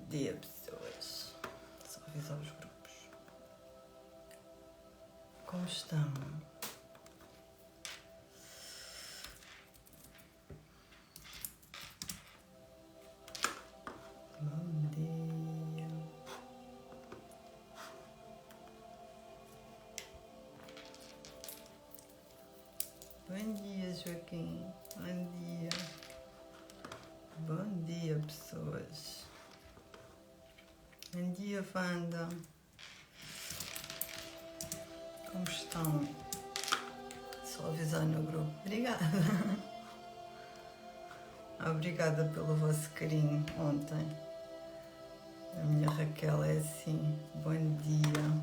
dia, pessoas. Só avisar os grupos. Como estão? Bom dia. Bom dia, Joaquim. Bom dia. Bom dia, pessoas. Bom dia, Wanda. Como estão? Só avisar no grupo. Obrigada. Obrigada pelo vosso carinho ontem. A minha Raquel é assim. Bom dia.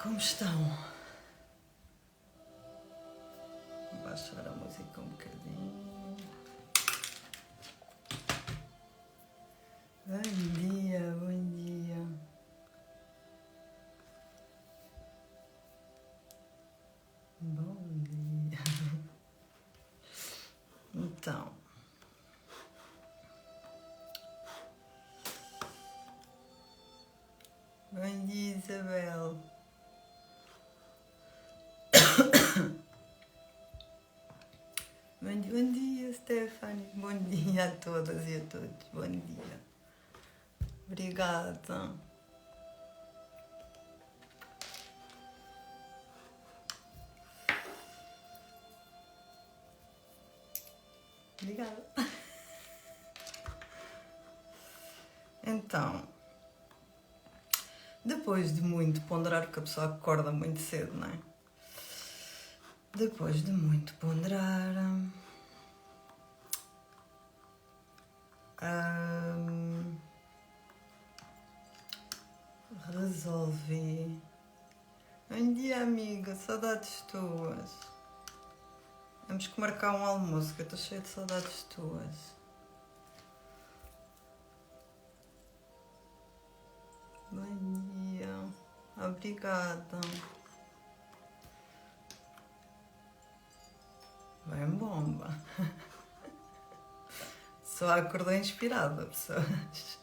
Como estão? Vou baixar a música um bocadinho. Bom dia, bom dia. Bom dia. Então. Bom dia, Isabel. Bom dia, Stephanie. Bom dia a todas e a todos. Bom dia. Obrigada. Obrigada. Então, depois de muito ponderar, porque a pessoa acorda muito cedo, não é? Depois de muito ponderar, resolvi. Bom dia, amiga, saudades tuas. Temos que marcar um almoço, que eu estou cheia de saudades tuas. Bom dia, obrigada. Bem bomba. Só acordou inspirada, pessoas.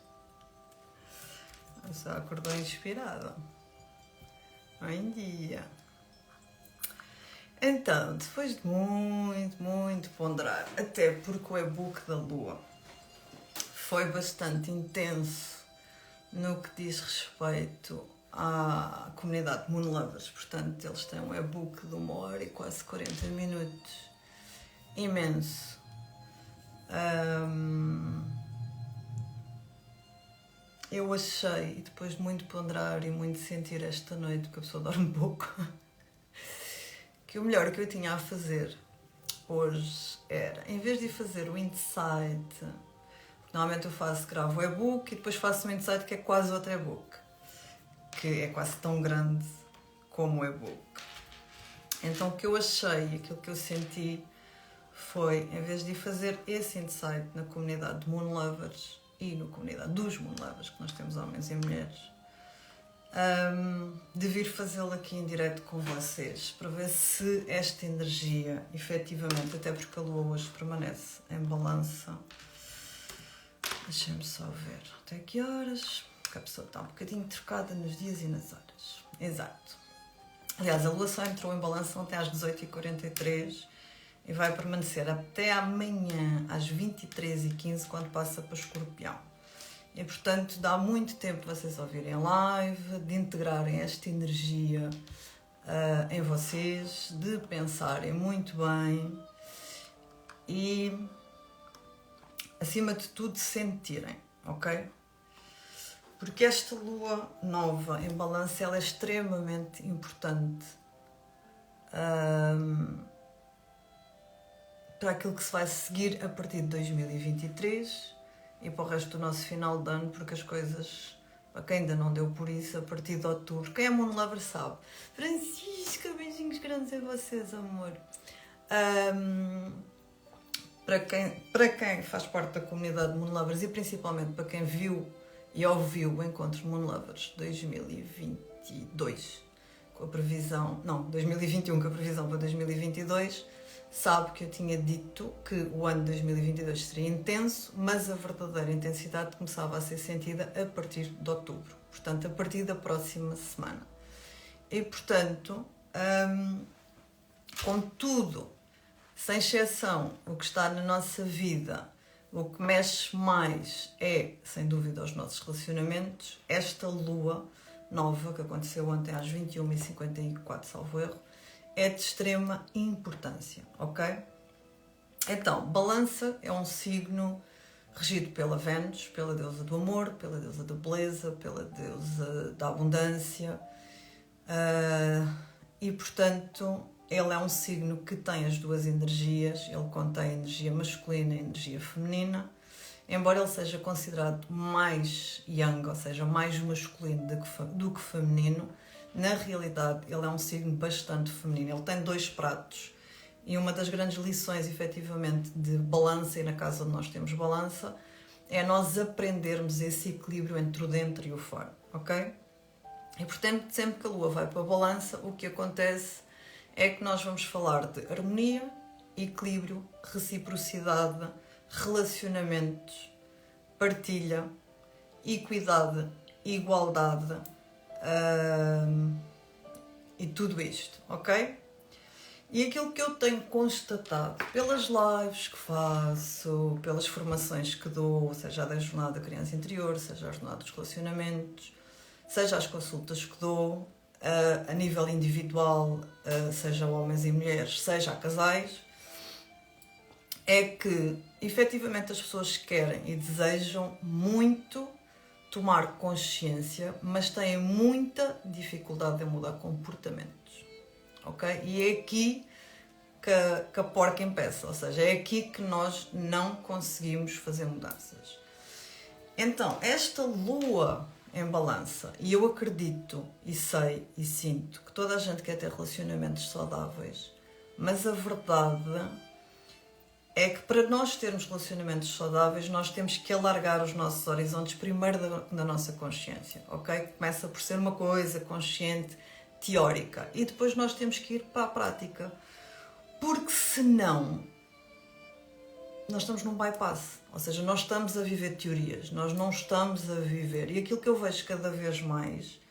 Só acordou inspirada. Bom dia. Então, depois de muito ponderar, até porque o e-book da Lua foi bastante intenso no que diz respeito à comunidade Moon Lovers, portanto, eles têm um e-book de 1h e quase 40 minutos, imenso. Eu achei, depois de muito ponderar e muito sentir esta noite, porque a pessoa dorme pouco, que o melhor que eu tinha a fazer hoje era, em vez de fazer o insight, normalmente eu gravo o e-book e depois faço um insight que é quase outro e-book, que é quase tão grande como o e-book. Então o que eu achei, aquilo que eu senti foi, em vez de fazer esse insight na comunidade de Moon Lovers e na comunidade dos Moon Lovers, que nós temos homens e mulheres, de vir fazê-lo aqui em direto com vocês, para ver se esta energia, efetivamente, até porque a Lua hoje permanece em balança. Deixem-me só ver até que horas, porque a pessoa está um bocadinho trocada nos dias e nas horas. Exato. Aliás, a Lua só entrou em balança ontem às 18h43 e vai permanecer até amanhã às 23h15, quando passa para Escorpião. E, portanto, dá muito tempo de vocês ouvirem live, de integrarem esta energia em vocês, de pensarem muito bem e, acima de tudo, sentirem, ok? Porque esta lua nova em balança, ela é extremamente importante para aquilo que se vai seguir a partir de 2023 e para o resto do nosso final de ano, porque as coisas, para quem ainda não deu por isso, a partir de outubro, quem é Moon Lover sabe. Francisca, beijinhos grandes a vocês, amor. Para quem faz parte da comunidade Moon Lovers e principalmente para quem viu e ouviu o Encontro Moon Lovers 2022, com a previsão, não, 2021 com a previsão para 2022, sabe que eu tinha dito que o ano de 2022 seria intenso, mas a verdadeira intensidade começava a ser sentida a partir de outubro, portanto, a partir da próxima semana. E, portanto, com tudo, sem exceção, o que está na nossa vida, o que mexe mais é, sem dúvida, os nossos relacionamentos. Esta lua nova, que aconteceu ontem às 21h54, salvo erro, é de extrema importância, ok? Então, Balança é um signo regido pela Vênus, pela deusa do amor, pela deusa da beleza, pela deusa da abundância, e, portanto, ele é um signo que tem as duas energias. Ele contém a energia masculina e a energia feminina, embora ele seja considerado mais yang, ou seja, mais masculino do que feminino. Na realidade, ele é um signo bastante feminino. Ele tem 2 pratos, e uma das grandes lições, efetivamente, de Balança, e na casa onde nós temos Balança, é nós aprendermos esse equilíbrio entre o dentro e o fora, ok? E, portanto, sempre que a Lua vai para a Balança, o que acontece é que nós vamos falar de harmonia, equilíbrio, reciprocidade, relacionamentos, partilha, equidade, igualdade, e tudo isto, ok? E aquilo que eu tenho constatado pelas lives que faço, pelas formações que dou, seja a da jornada da criança interior, seja a jornada dos relacionamentos, seja as consultas que dou, a nível individual, seja homens e mulheres, seja a casais, é que efetivamente as pessoas querem e desejam muito tomar consciência, mas têm muita dificuldade em mudar comportamentos, ok? E é aqui que a porca empeça, ou seja, é aqui que nós não conseguimos fazer mudanças. Então, esta lua em Balança, e eu acredito e sei e sinto que toda a gente quer ter relacionamentos saudáveis, mas a verdade é que para nós termos relacionamentos saudáveis, nós temos que alargar os nossos horizontes primeiro da nossa consciência, ok? Começa por ser uma coisa consciente, teórica, e depois nós temos que ir para a prática, porque senão nós estamos num bypass, ou seja, nós estamos a viver teorias, nós não estamos a viver. E aquilo que eu vejo cada vez mais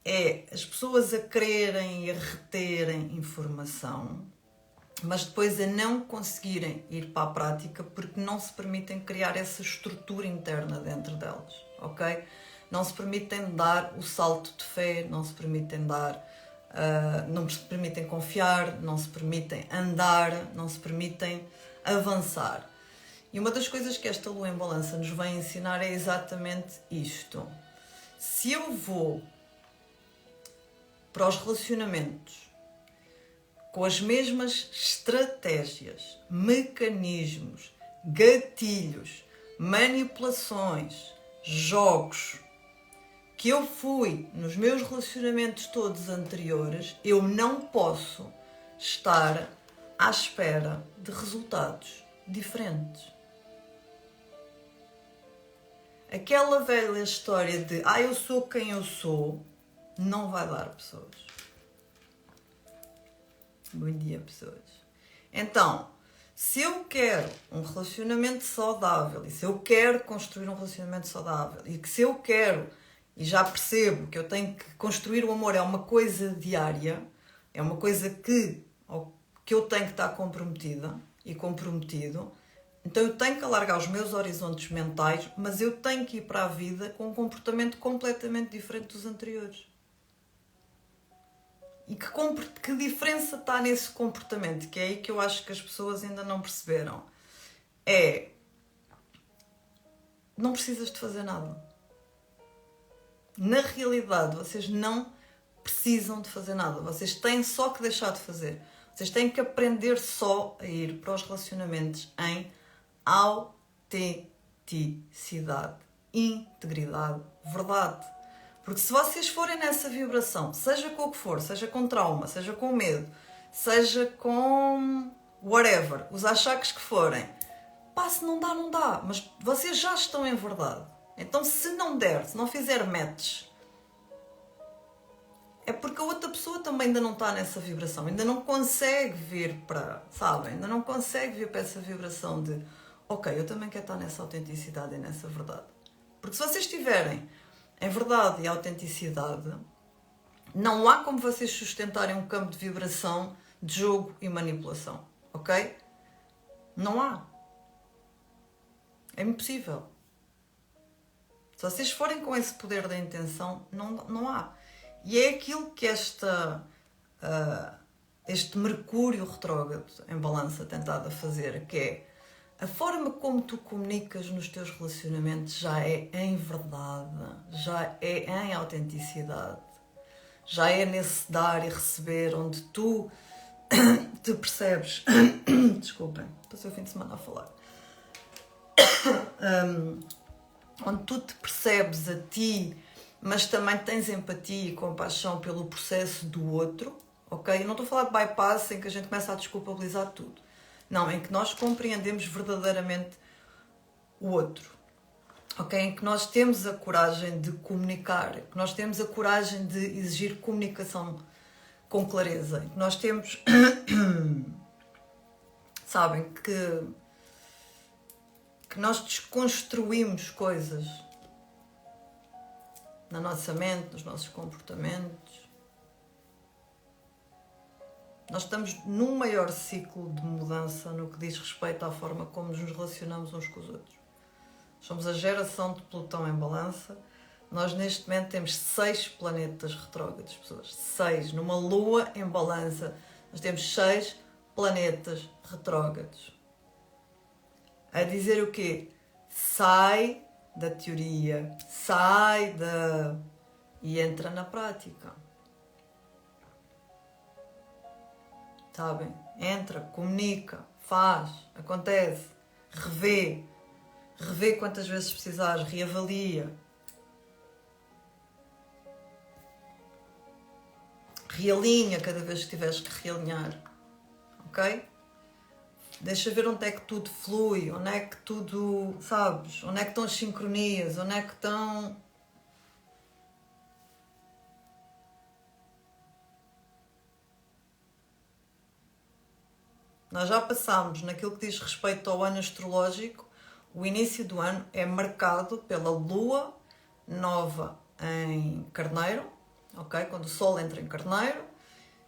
é as pessoas a quererem e a reterem informação, mas depois a não conseguirem ir para a prática porque não se permitem criar essa estrutura interna dentro delas, ok? Não se permitem dar o salto de fé, não se permitem não se permitem confiar, não se permitem andar, não se permitem avançar. E uma das coisas que esta lua em Balança nos vai ensinar é exatamente isto. Se eu vou para os relacionamentos com as mesmas estratégias, mecanismos, gatilhos, manipulações, jogos que eu fui nos meus relacionamentos todos anteriores, eu não posso estar à espera de resultados diferentes. Aquela velha história de eu sou quem eu sou, não vai dar, pessoas. Bom dia, pessoas. Então, se eu quero um relacionamento saudável, e se eu quero construir um relacionamento saudável, e que se eu quero, e já percebo que eu tenho que construir o amor, é uma coisa diária, é uma coisa que eu tenho que estar comprometida e comprometido, então eu tenho que alargar os meus horizontes mentais, mas eu tenho que ir para a vida com um comportamento completamente diferente dos anteriores. E que diferença está nesse comportamento? Que é aí que eu acho que as pessoas ainda não perceberam. Não precisas de fazer nada. Na realidade, vocês não precisam de fazer nada. Vocês têm só que deixar de fazer. Vocês têm que aprender só a ir para os relacionamentos em autenticidade, integridade, verdade. Porque se vocês forem nessa vibração, seja com o que for, seja com trauma, seja com medo, seja com whatever, os achaques que forem, se não dá, não dá, mas vocês já estão em verdade. Então se não der, se não fizer match, é porque a outra pessoa também ainda não está nessa vibração, ainda não consegue vir para, sabem? Ainda não consegue vir para essa vibração de ok, eu também quero estar nessa autenticidade e nessa verdade. Porque se vocês estiverem em verdade e autenticidade, não há como vocês sustentarem um campo de vibração de jogo e manipulação, ok? Não há. É impossível. Se vocês forem com esse poder da intenção, não há. E é aquilo que este Mercúrio retrógrado em balança tem estado a fazer, que é a forma como tu comunicas nos teus relacionamentos já é em verdade, já é em autenticidade, já é nesse dar e receber onde tu te percebes. Desculpem, passei o fim de semana a falar. Onde tu te percebes a ti, mas também tens empatia e compaixão pelo processo do outro, ok? Eu não estou a falar de bypass em que a gente começa a desculpabilizar tudo. Não, em que nós compreendemos verdadeiramente o outro, ok? Em que nós temos a coragem de comunicar, que nós temos a coragem de exigir comunicação com clareza, em que nós temos, sabem, que nós desconstruímos coisas na nossa mente, nos nossos comportamentos. Nós estamos num maior ciclo de mudança no que diz respeito à forma como nos relacionamos uns com os outros. Somos a geração de Plutão em balança. Nós neste momento temos 6 planetas retrógrados, pessoas. 6. Numa lua em balança, nós temos 6 planetas retrógrados. A dizer o quê? Sai da teoria, sai da... e entra na prática. Sabem? Entra, comunica, faz, acontece, revê quantas vezes precisares, reavalia. Realinha cada vez que tiveres que realinhar, ok? Deixa ver onde é que tudo flui, onde é que tudo, sabes? Onde é que estão as sincronias, onde é que estão... Nós já passámos naquilo que diz respeito ao ano astrológico, o início do ano é marcado pela lua nova em Carneiro, ok? Quando o Sol entra em Carneiro,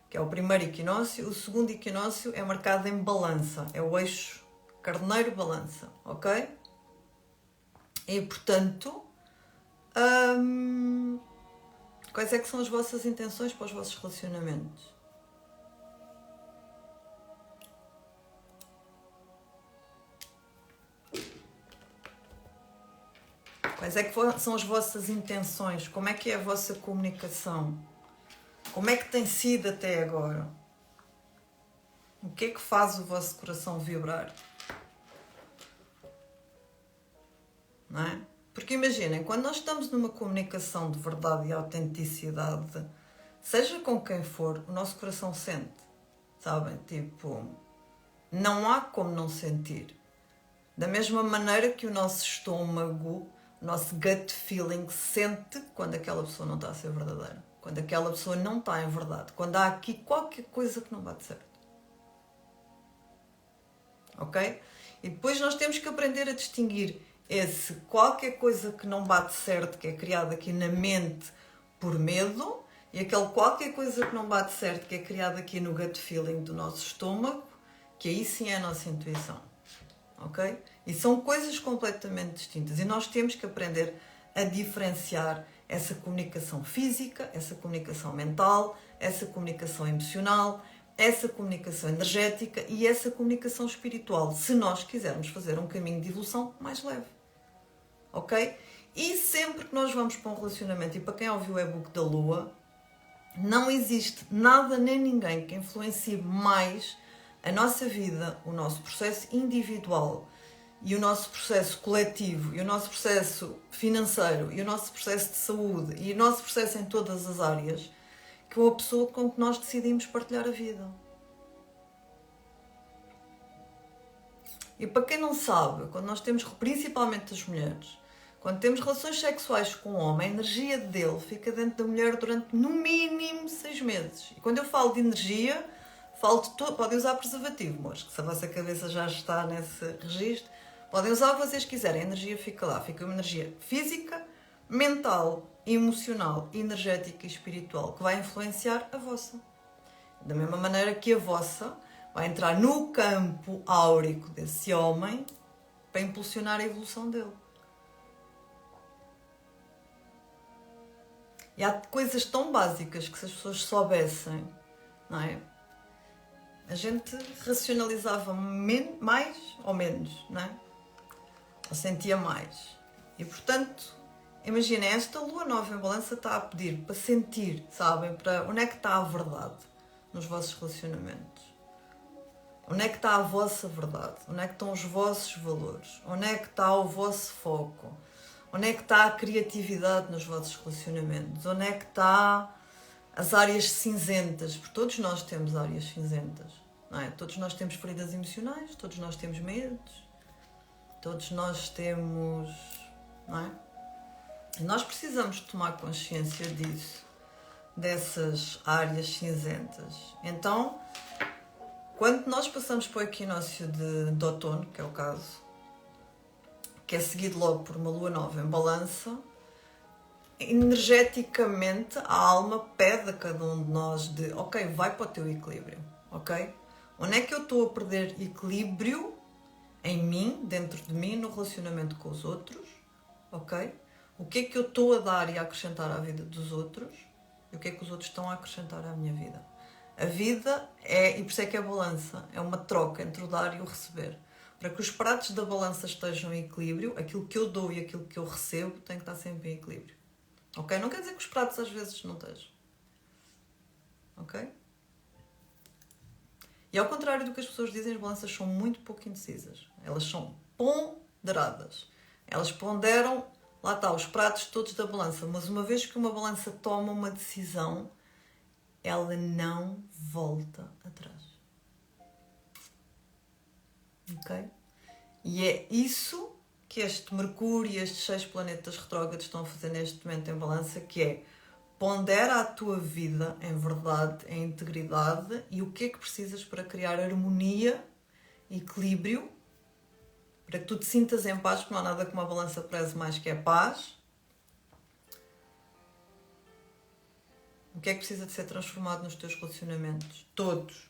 que é o primeiro equinócio. O segundo equinócio é marcado em balança, é o eixo Carneiro-Balança, ok? E, portanto, quais é que são as vossas intenções para os vossos relacionamentos? Quais é que são as vossas intenções? Como é que é a vossa comunicação? Como é que tem sido até agora? O que é que faz o vosso coração vibrar? Não é? Porque imaginem, quando nós estamos numa comunicação de verdade e autenticidade, seja com quem for, o nosso coração sente. Sabem? Tipo, não há como não sentir. Da mesma maneira que o nosso estômago, o nosso gut feeling sente quando aquela pessoa não está a ser verdadeira. Quando aquela pessoa não está em verdade. Quando há aqui qualquer coisa que não bate certo. Ok? E depois nós temos que aprender a distinguir esse qualquer coisa que não bate certo, que é criado aqui na mente por medo, e aquele qualquer coisa que não bate certo, que é criado aqui no gut feeling do nosso estômago, que aí sim é a nossa intuição. Ok? E são coisas completamente distintas. E nós temos que aprender a diferenciar essa comunicação física, essa comunicação mental, essa comunicação emocional, essa comunicação energética e essa comunicação espiritual, se nós quisermos fazer um caminho de evolução mais leve. Ok? E sempre que nós vamos para um relacionamento, e para quem ouviu o e-book da Lua, não existe nada nem ninguém que influencie mais a nossa vida, o nosso processo individual e o nosso processo coletivo e o nosso processo financeiro e o nosso processo de saúde e o nosso processo em todas as áreas, que é a pessoa com que nós decidimos partilhar a vida. E para quem não sabe, quando nós temos, principalmente as mulheres, Quando temos relações sexuais com um homem, a energia dele fica dentro da mulher durante no mínimo 6 meses. E quando eu falo de energia, falo de todo. Podem usar preservativo, amores, que se a vossa cabeça já está nesse registro, podem usar o que vocês quiserem, a energia fica lá. Fica uma energia física, mental, emocional, energética e espiritual que vai influenciar a vossa. Da mesma maneira que a vossa vai entrar no campo áurico desse homem para impulsionar a evolução dele. E há coisas tão básicas que se as pessoas soubessem, não é? A gente racionalizava mais ou menos, não é? Ou sentia mais. E portanto, imaginem, esta lua nova em balança está a pedir para sentir, sabem? Para onde é que está a verdade nos vossos relacionamentos? Onde é que está a vossa verdade? Onde é que estão os vossos valores? Onde é que está o vosso foco? Onde é que está a criatividade nos vossos relacionamentos? Onde é que está as áreas cinzentas? Porque todos nós temos áreas cinzentas, não é? Todos nós temos feridas emocionais, todos nós temos medos, todos nós temos, não é? E nós precisamos tomar consciência disso, dessas áreas cinzentas. Então, quando nós passamos para o equinócio de outono, que é o caso, que é seguido logo por uma lua nova em balança, energeticamente a alma pede a cada um de nós de, ok, vai para o teu equilíbrio, ok? Onde é que eu estou a perder equilíbrio em mim, dentro de mim, no relacionamento com os outros, ok? O que é que eu estou a dar e a acrescentar à vida dos outros e o que é que os outros estão a acrescentar à minha vida? A vida é, e por isso é que é balança, é uma troca entre o dar e o receber. Para que os pratos da balança estejam em equilíbrio, aquilo que eu dou e aquilo que eu recebo tem que estar sempre em equilíbrio. Ok? Não quer dizer que os pratos às vezes não estejam. Ok? E ao contrário do que as pessoas dizem, as balanças são muito pouco indecisas. Elas são ponderadas. Elas ponderam, lá está, os pratos todos da balança. Mas uma vez que uma balança toma uma decisão, ela não volta atrás. Ok? E é isso que este Mercúrio e estes 6 planetas retrógrados estão a fazer neste momento em balança, que é pondera a tua vida em verdade, em integridade e o que é que precisas para criar harmonia, equilíbrio, para que tu te sintas em paz, porque não há nada que uma balança preze mais que a paz. O que é que precisa de ser transformado nos teus relacionamentos? Todos.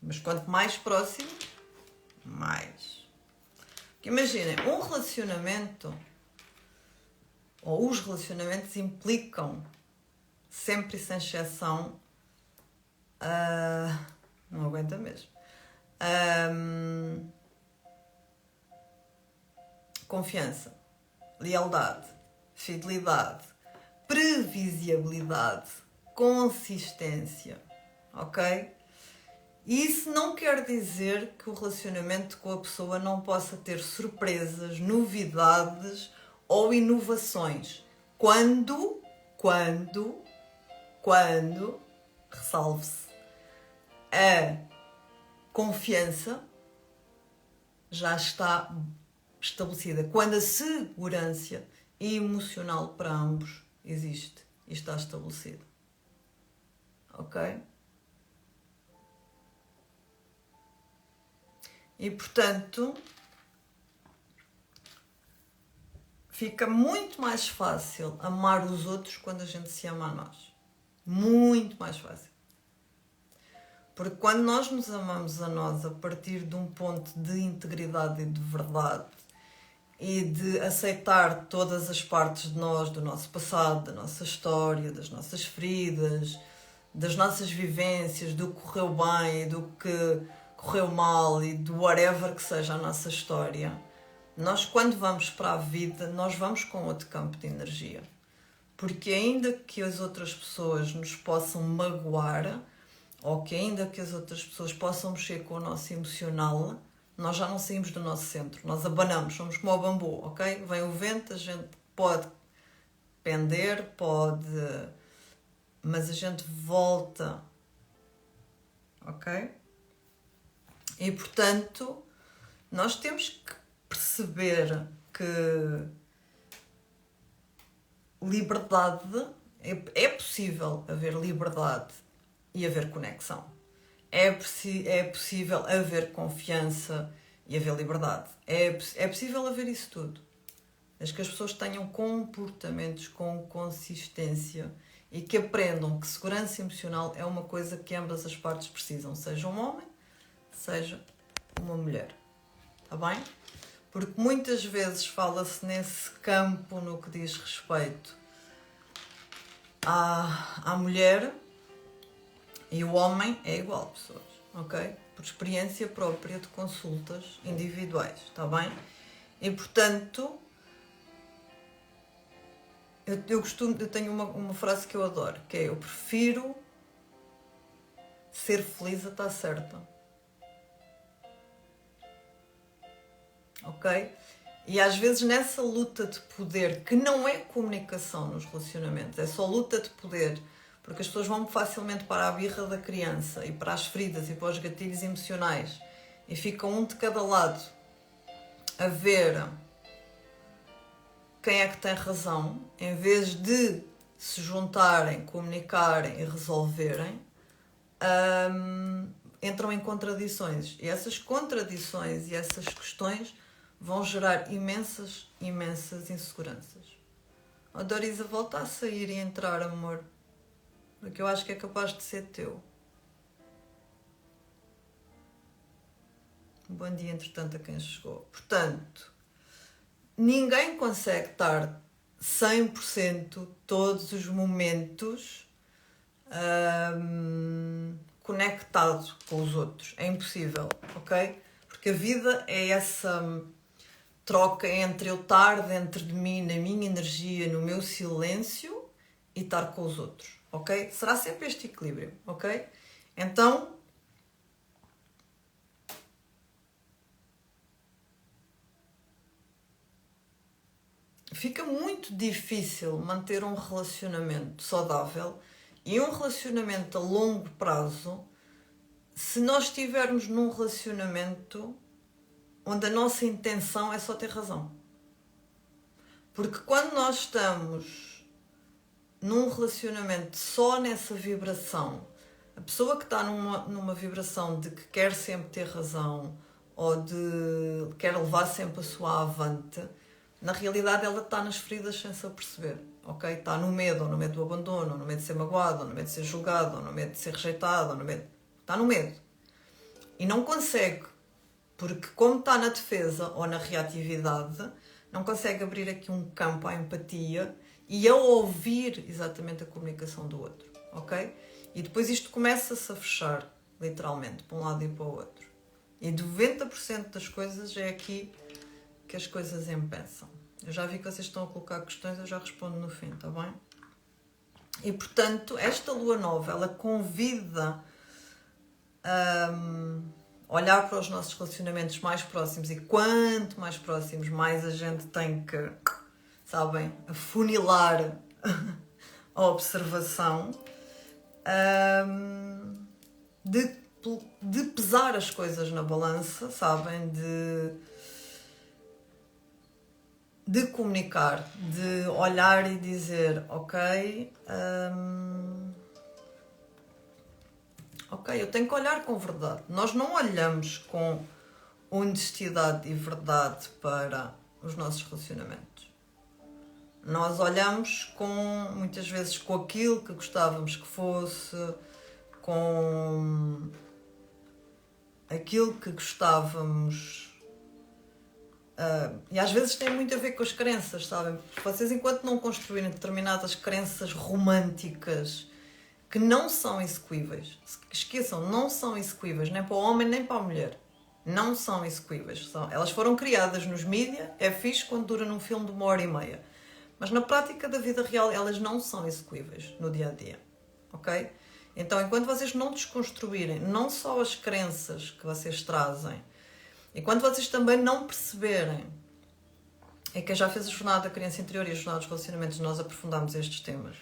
Mas quanto mais próximo, mais. Porque imaginem, um relacionamento, ou os relacionamentos implicam, sempre e sem exceção, não aguenta mesmo, confiança, lealdade, fidelidade, previsibilidade, consistência, ok? Isso não quer dizer que o relacionamento com a pessoa não possa ter surpresas, novidades ou inovações. Quando, ressalve-se, a confiança já está estabelecida. Quando a segurança emocional para ambos existe e está estabelecida. Ok? E, portanto, fica muito mais fácil amar os outros quando a gente se ama a nós. Muito mais fácil. Porque quando nós nos amamos a nós a partir de um ponto de integridade e de verdade e de aceitar todas as partes de nós, do nosso passado, da nossa história, das nossas feridas, das nossas vivências, do que correu bem e do que correu mal e do whatever que seja a nossa história, nós quando vamos para a vida, nós vamos com outro campo de energia. Porque ainda que as outras pessoas nos possam magoar, ou que ainda que as outras pessoas possam mexer com o nosso emocional, nós já não saímos do nosso centro, nós abanamos, somos como o bambu, ok? Vem o vento, a gente pode pender, mas a gente volta, ok? E, portanto, nós temos que perceber que liberdade, é possível haver liberdade e haver conexão. É possível haver confiança e haver liberdade. É possível haver isso tudo. Desde que as pessoas tenham comportamentos com consistência e que aprendam que segurança emocional é uma coisa que ambas as partes precisam, seja um homem, seja uma mulher. Está bem? Porque muitas vezes fala-se nesse campo no que diz respeito à mulher, e o homem é igual, pessoas, ok? Por experiência própria de consultas individuais, está bem? E portanto, eu tenho uma frase que eu adoro, que é: eu prefiro ser feliz a estar certa. Ok? E às vezes nessa luta de poder, que não é comunicação nos relacionamentos, é só luta de poder, porque as pessoas vão facilmente para a birra da criança e para as feridas e para os gatilhos emocionais e ficam um de cada lado a ver quem é que tem razão, em vez de se juntarem, comunicarem e resolverem, entram em contradições. E essas contradições e essas questões vão gerar imensas inseguranças. Oh, Dorisa, volta a sair e entrar, amor, porque eu acho que é capaz de ser teu. Bom dia, entretanto, a quem chegou. Portanto, ninguém consegue estar 100% todos os momentos conectado com os outros. É impossível, ok? Porque a vida é essa troca entre eu estar dentro de mim, na minha energia, no meu silêncio, e estar com os outros, ok? Será sempre este equilíbrio, ok? Então, fica muito difícil manter um relacionamento saudável e um relacionamento a longo prazo se nós estivermos num relacionamento onde a nossa intenção é só ter razão. Porque quando nós estamos num relacionamento só nessa vibração, a pessoa que está numa vibração de que quer sempre ter razão ou de quer levar sempre a sua avante, na realidade ela está nas feridas sem se aperceber, ok? Está no medo, ou no medo do abandono, ou no medo de ser magoado, ou no medo de ser julgado, ou no medo de ser rejeitado, ou no medo... Está no medo. E não consegue, porque como está na defesa ou na reatividade, não consegue abrir aqui um campo à empatia e a ouvir exatamente a comunicação do outro, ok? E depois isto começa-se a fechar, literalmente, para um lado e para o outro. E 90% das coisas é aqui que as coisas empeçam. Eu já vi que vocês estão a colocar questões, eu já respondo no fim, está bem? E portanto, esta lua nova, ela convida a olhar para os nossos relacionamentos mais próximos, e quanto mais próximos, mais a gente tem que, sabem, afunilar a observação, de pesar as coisas na balança, sabem, de comunicar, de olhar e dizer, ok, eu tenho que olhar com verdade. Nós não olhamos com honestidade e verdade para os nossos relacionamentos. Nós olhamos muitas vezes com aquilo que gostávamos que fosse, com aquilo que gostávamos. E às vezes tem muito a ver com as crenças, sabem? Vocês, enquanto não construírem determinadas crenças românticas que não são execuíveis, esqueçam, não são execuíveis, nem para o homem nem para a mulher. Não são execuíveis. Elas foram criadas nos mídia, é fixe quando dura num filme de 1h30. Mas na prática da vida real elas não são execuíveis no dia a dia, ok? Então, enquanto vocês não desconstruírem não só as crenças que vocês trazem, e quando vocês também não perceberem, é que eu já fiz a jornada da criança interior e a jornada dos relacionamentos, nós aprofundamos estes temas,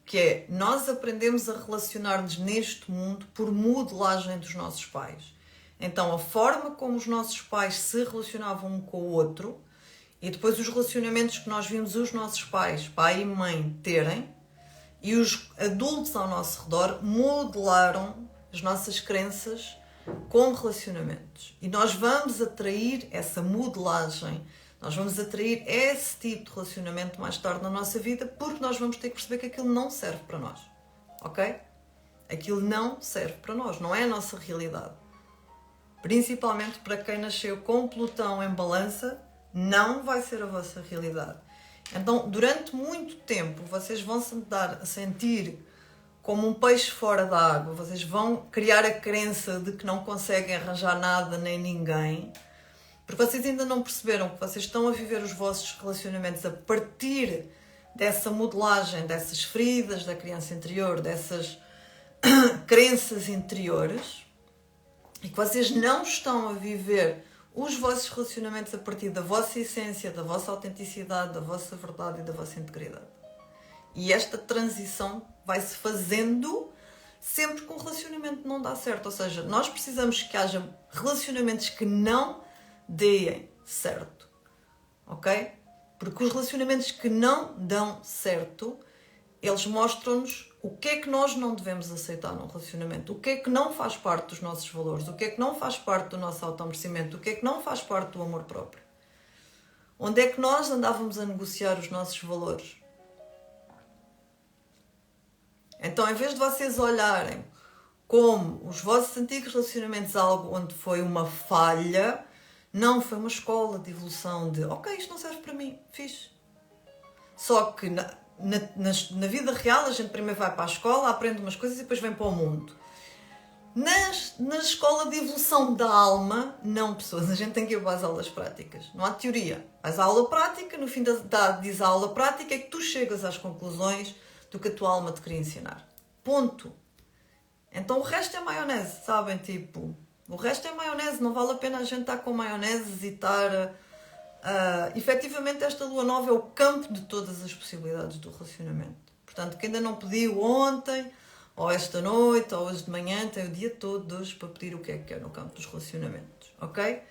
que é, nós aprendemos a relacionar-nos neste mundo por modelagem dos nossos pais. Então, a forma como os nossos pais se relacionavam um com o outro E depois os relacionamentos que nós vimos os nossos pais, pai e mãe, terem, e os adultos ao nosso redor modelaram as nossas crenças com relacionamentos. E nós vamos atrair essa modelagem, nós vamos atrair esse tipo de relacionamento mais tarde na nossa vida, porque nós vamos ter que perceber que aquilo não serve para nós. Ok? Aquilo não serve para nós, não é a nossa realidade. Principalmente para quem nasceu com Plutão em Balança, não vai ser a vossa realidade. Então, durante muito tempo, vocês vão se dar a sentir como um peixe fora da água. Vocês vão criar a crença de que não conseguem arranjar nada nem ninguém, porque vocês ainda não perceberam que vocês estão a viver os vossos relacionamentos a partir dessa modelagem, dessas feridas da criança interior, dessas crenças interiores, e que vocês não estão a viver os vossos relacionamentos a partir da vossa essência, da vossa autenticidade, da vossa verdade e da vossa integridade. E esta transição vai-se fazendo sempre que um relacionamento não dá certo. Ou seja, nós precisamos que haja relacionamentos que não deem certo. Ok? Porque os relacionamentos que não dão certo, eles mostram-nos o que é que nós não devemos aceitar num relacionamento, o que é que não faz parte dos nossos valores, o que é que não faz parte do nosso automerecimento, o que é que não faz parte do amor próprio. Onde é que nós andávamos a negociar os nossos valores? Então, em vez de vocês olharem como os vossos antigos relacionamentos algo onde foi uma falha, não, foi uma escola de evolução de ok, isto não serve para mim, fixe. Só que na vida real a gente primeiro vai para a escola, aprende umas coisas e depois vem para o mundo. Na escola de evolução da alma, não, pessoas, a gente tem que ir para as aulas práticas. Não há teoria. Vais à aula prática, no fim diz a aula prática é que tu chegas às conclusões do que a tua alma te queria ensinar. Ponto. Então o resto é maionese, sabem? Tipo, o resto é maionese, não vale a pena a gente estar com maionese e estar... efetivamente esta lua nova é o campo de todas as possibilidades do relacionamento. Portanto, quem ainda não pediu ontem, ou esta noite, ou hoje de manhã, tem o dia todo de hoje para pedir o que é que quer no campo dos relacionamentos, ok?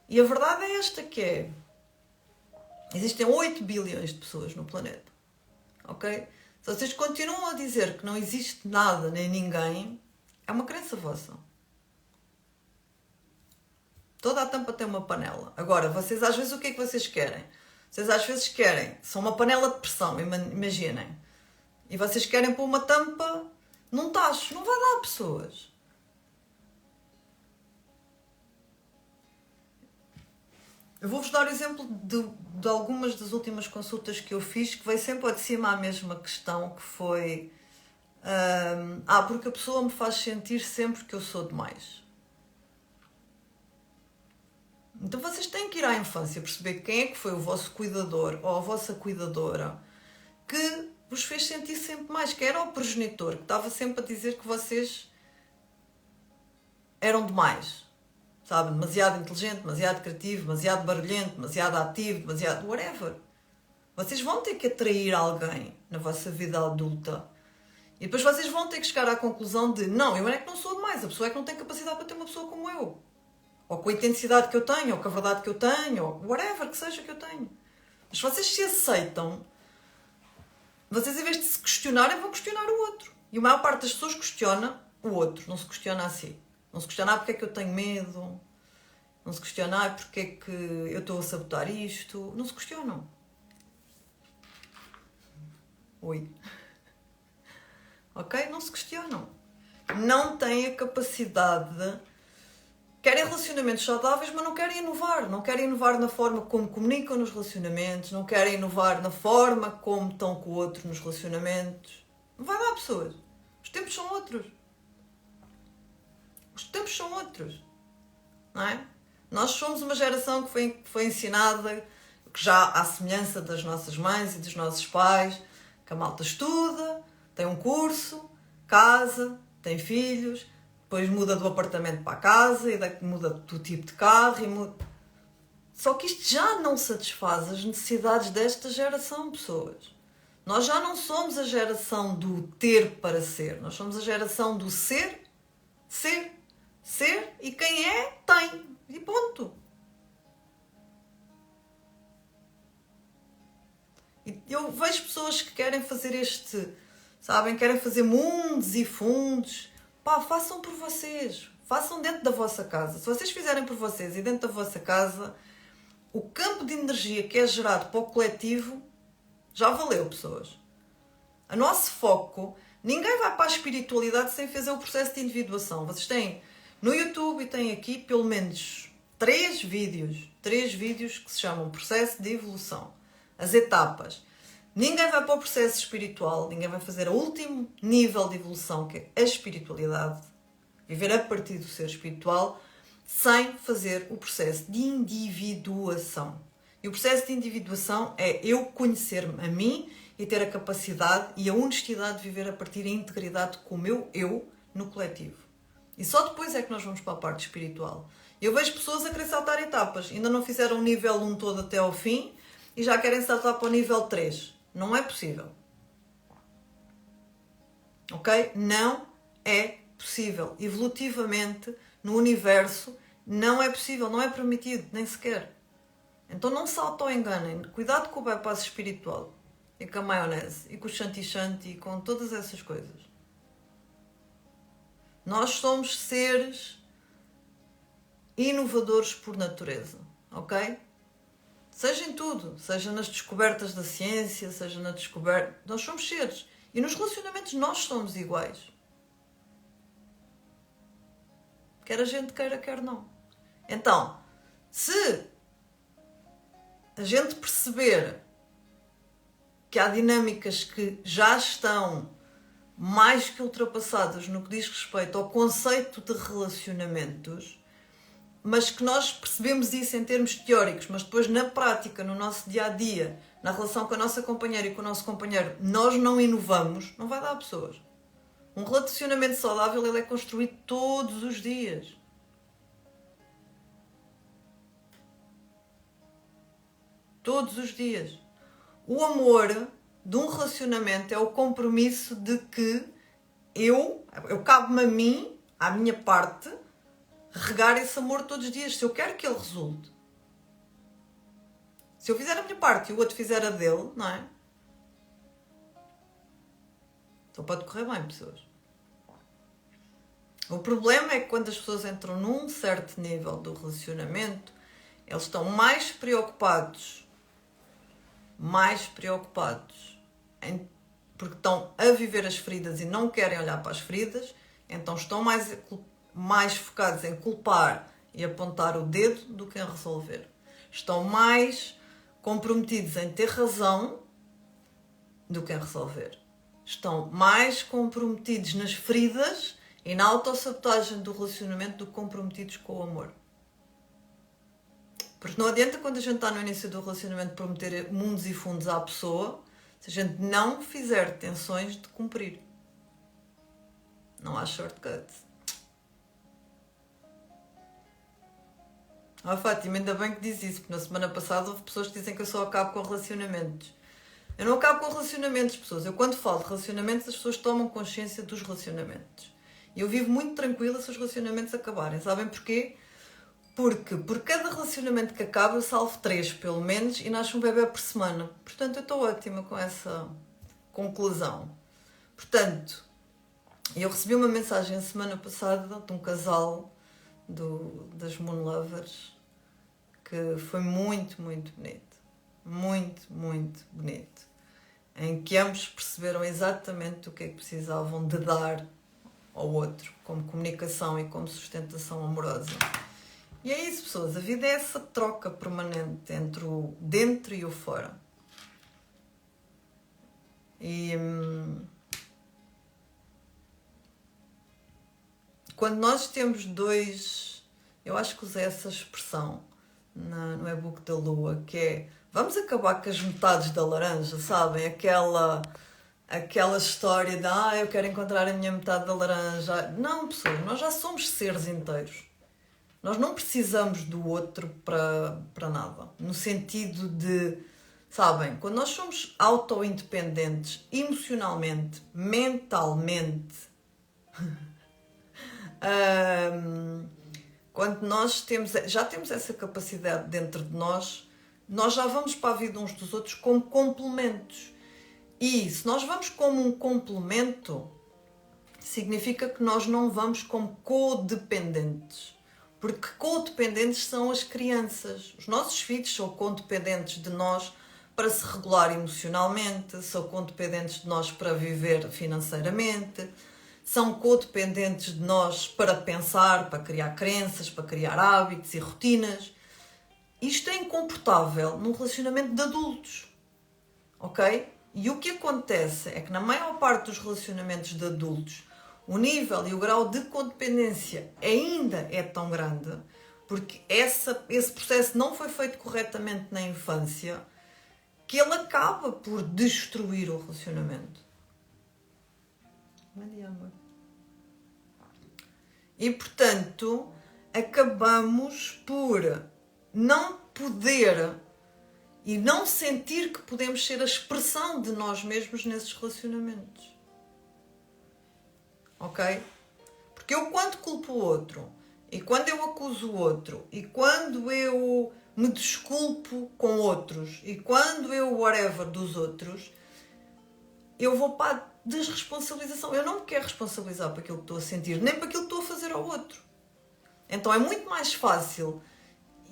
E a verdade é esta que é, existem 8 bilhões de pessoas no planeta, ok? Se vocês continuam a dizer que não existe nada nem ninguém, é uma crença vossa. Toda a tampa tem uma panela. Agora, vocês às vezes o que é que vocês querem? Vocês às vezes querem, são uma panela de pressão, imaginem. E vocês querem pôr uma tampa num tacho. Não vai dar, pessoas. Eu vou-vos dar o exemplo de algumas das últimas consultas que eu fiz, que veio sempre ao de cima a mesma questão, que foi... porque a pessoa me faz sentir sempre que eu sou demais. Então vocês têm que ir à infância perceber quem é que foi o vosso cuidador ou a vossa cuidadora que vos fez sentir sempre mais, que era o progenitor, que estava sempre a dizer que vocês eram demais, sabe? Demasiado inteligente, demasiado criativo, demasiado barulhento, demasiado ativo, demasiado whatever. Vocês vão ter que atrair alguém na vossa vida adulta e depois vocês vão ter que chegar à conclusão de não, eu é que não sou demais, a pessoa é que não tem capacidade para ter uma pessoa como eu. Ou com a intensidade que eu tenho, ou com a verdade que eu tenho, ou whatever que seja que eu tenho. Mas se vocês se aceitam, vocês em vez de se questionarem, vão questionar o outro. E a maior parte das pessoas questiona o outro, não se questiona a si. Não se questiona porque é que eu tenho medo, não se questiona porque é que eu estou a sabotar isto. Não se questionam. Oi. Ok? Não se questionam. Não têm a capacidade de... Querem relacionamentos saudáveis, mas não querem inovar. Não querem inovar na forma como comunicam nos relacionamentos. Não querem inovar na forma como estão com o outro nos relacionamentos. Não vai dar, pessoas. Os tempos são outros. Os tempos são outros. Não é? Nós somos uma geração que foi ensinada, que já à semelhança das nossas mães e dos nossos pais, que a malta estuda, tem um curso, casa, tem filhos... Depois muda do apartamento para a casa e daí muda do tipo de carro. Só que isto já não satisfaz as necessidades desta geração, pessoas. Nós já não somos a geração do ter para ser. Nós somos a geração do ser, ser, ser e quem é, tem. E ponto. pessoas que querem fazer sabem, querem fazer mundos e fundos. Pá, façam por vocês. Façam dentro da vossa casa. Se vocês fizerem por vocês e dentro da vossa casa, o campo de energia que é gerado para o coletivo já valeu, pessoas. O nosso foco, ninguém vai para a espiritualidade sem fazer o processo de individuação. Vocês têm no YouTube e têm aqui pelo menos 3 vídeos que se chamam processo de evolução. As etapas. Ninguém vai para o processo espiritual, ninguém vai fazer o último nível de evolução, que é a espiritualidade, viver a partir do ser espiritual, sem fazer o processo de individuação. E o processo de individuação é eu conhecer-me a mim e ter a capacidade e a honestidade de viver a partir da integridade com o meu eu no coletivo. E só depois é que nós vamos para a parte espiritual. Eu vejo pessoas a querer saltar etapas, ainda não fizeram o nível 1 todo até ao fim e já querem saltar para o nível 3. Não é possível. Ok? Não é possível. Evolutivamente, no universo, não é possível, não é permitido, nem sequer. Então não se auto-enganem. Cuidado com o bypass espiritual. E com a maionese. E com o shanti-shanti. E com todas essas coisas. Nós somos seres inovadores por natureza. Ok? Seja em tudo. Seja nas descobertas da ciência, seja na descoberta... Nós somos seres. E nos relacionamentos nós somos iguais. Quer a gente queira, quer não. Então, se a gente perceber que há dinâmicas que já estão mais que ultrapassadas no que diz respeito ao conceito de relacionamentos, mas que nós percebemos isso em termos teóricos, mas depois na prática, no nosso dia-a-dia, na relação com a nossa companheira e com o nosso companheiro, nós não inovamos, não vai dar a pessoas. Um relacionamento saudável ele é construído todos os dias. Todos os dias. O amor de um relacionamento é o compromisso de que eu cabe-me a mim, à minha parte, regar esse amor todos os dias, se eu quero que ele resulte. Se eu fizer a minha parte e o outro fizer a dele, não é? Então pode correr bem, pessoas. O problema é que quando as pessoas entram num certo nível do relacionamento, eles estão mais preocupados porque estão a viver as feridas e não querem olhar para as feridas, então estão mais focados em culpar e apontar o dedo do que em resolver. Estão mais comprometidos em ter razão do que em resolver. Estão mais comprometidos nas feridas e na autossabotagem do relacionamento do que comprometidos com o amor. Porque não adianta quando a gente está no início do relacionamento prometer mundos e fundos à pessoa se a gente não fizer tensões de cumprir. Não há shortcut. Fátima, ainda bem que diz isso, porque na semana passada houve pessoas que dizem que eu só acabo com relacionamentos. Eu não acabo com relacionamentos, pessoas. Eu quando falo de relacionamentos, as pessoas tomam consciência dos relacionamentos. E eu vivo muito tranquila se os relacionamentos acabarem. Sabem porquê? Porque por cada relacionamento que acaba, eu salvo 3, pelo menos, e nasce um bebê por semana. Portanto, eu estou ótima com essa conclusão. Portanto, eu recebi uma mensagem a semana passada de um casal das Moon Lovers que foi muito, muito bonito. Muito, muito bonito. Em que ambos perceberam exatamente o que é que precisavam de dar ao outro, como comunicação e como sustentação amorosa. E é isso, pessoas. A vida é essa troca permanente entre o dentro e o fora. E quando nós temos dois... Eu acho que usei essa expressão no e-book da Lua, que é... Vamos acabar com as metades da laranja, sabem? Aquela história de eu quero encontrar a minha metade da laranja. Não, pessoas, nós já somos seres inteiros. Nós não precisamos do outro para nada. No sentido de, sabem, quando nós somos auto-independentes, emocionalmente, mentalmente, quando nós já temos essa capacidade dentro de nós, nós já vamos para a vida uns dos outros como complementos. E se nós vamos como um complemento, significa que nós não vamos como codependentes. Porque codependentes são as crianças. Os nossos filhos são codependentes de nós para se regular emocionalmente, são codependentes de nós para viver financeiramente, são codependentes de nós para pensar, para criar crenças, para criar hábitos e rotinas. Isto é incomportável num relacionamento de adultos, ok? E o que acontece é que na maior parte dos relacionamentos de adultos o nível e o grau de codependência ainda é tão grande porque esse processo não foi feito corretamente na infância que ele acaba por destruir o relacionamento. Bom dia, amor. E, portanto, acabamos por não poder e não sentir que podemos ser a expressão de nós mesmos nesses relacionamentos. Ok? Porque eu, quando culpo o outro, e quando eu acuso o outro, e quando eu me desculpo com outros, e quando eu whatever dos outros, eu vou para a desresponsabilização. Eu não me quero responsabilizar por aquilo que estou a sentir, nem por aquilo que estou a fazer ao outro. Então é muito mais fácil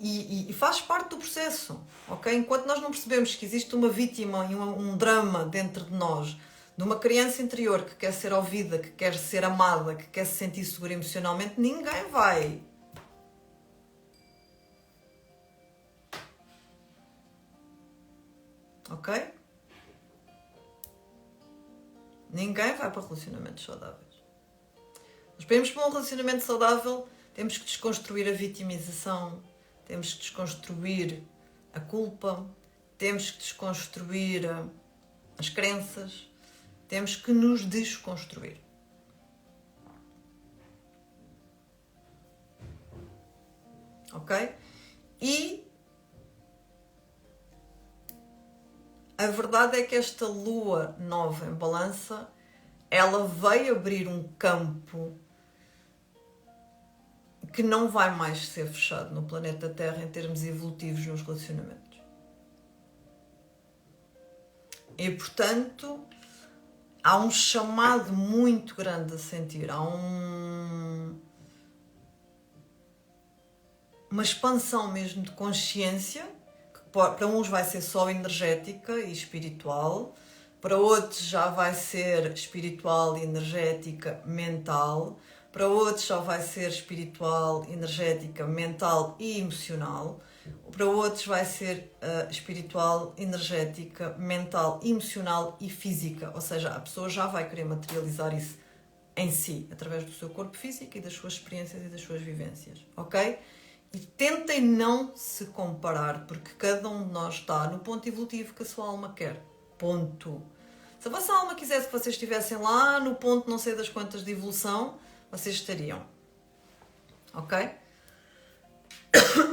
e faz parte do processo, ok? Enquanto nós não percebemos que existe uma vítima e um drama dentro de nós, de uma criança interior que quer ser ouvida, que quer ser amada, que quer se sentir segura emocionalmente, ninguém vai. Ok? Ninguém vai para relacionamentos saudáveis. Nós para irmos para um relacionamento saudável, temos que desconstruir a vitimização, temos que desconstruir a culpa, temos que desconstruir as crenças, temos que nos desconstruir. Ok? E a verdade é que esta lua nova em balança, ela veio abrir um campo que não vai mais ser fechado no planeta Terra em termos evolutivos nos relacionamentos. E, portanto, há um chamado muito grande a sentir, há uma expansão mesmo de consciência, que para uns vai ser só energética e espiritual, para outros já vai ser espiritual, energética, mental, para outros já vai ser espiritual, energética, mental e emocional, para outros vai ser espiritual, energética, mental, emocional e física, ou seja, a pessoa já vai querer materializar isso em si, através do seu corpo físico e das suas experiências e das suas vivências, ok? E tentem não se comparar, porque cada um de nós está no ponto evolutivo que a sua alma quer. Ponto. Se a vossa alma quisesse que vocês estivessem lá no ponto não sei das quantas de evolução, vocês estariam. Ok?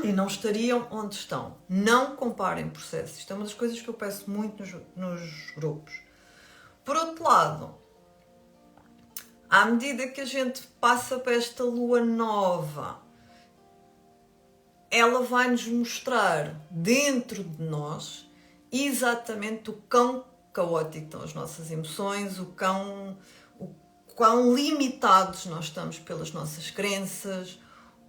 E não estariam onde estão. Não comparem processos. Isto é uma das coisas que eu peço muito nos grupos. Por outro lado, à medida que a gente passa para esta lua nova, ela vai nos mostrar dentro de nós exatamente o quão caótico estão as nossas emoções, o quão limitados nós estamos pelas nossas crenças,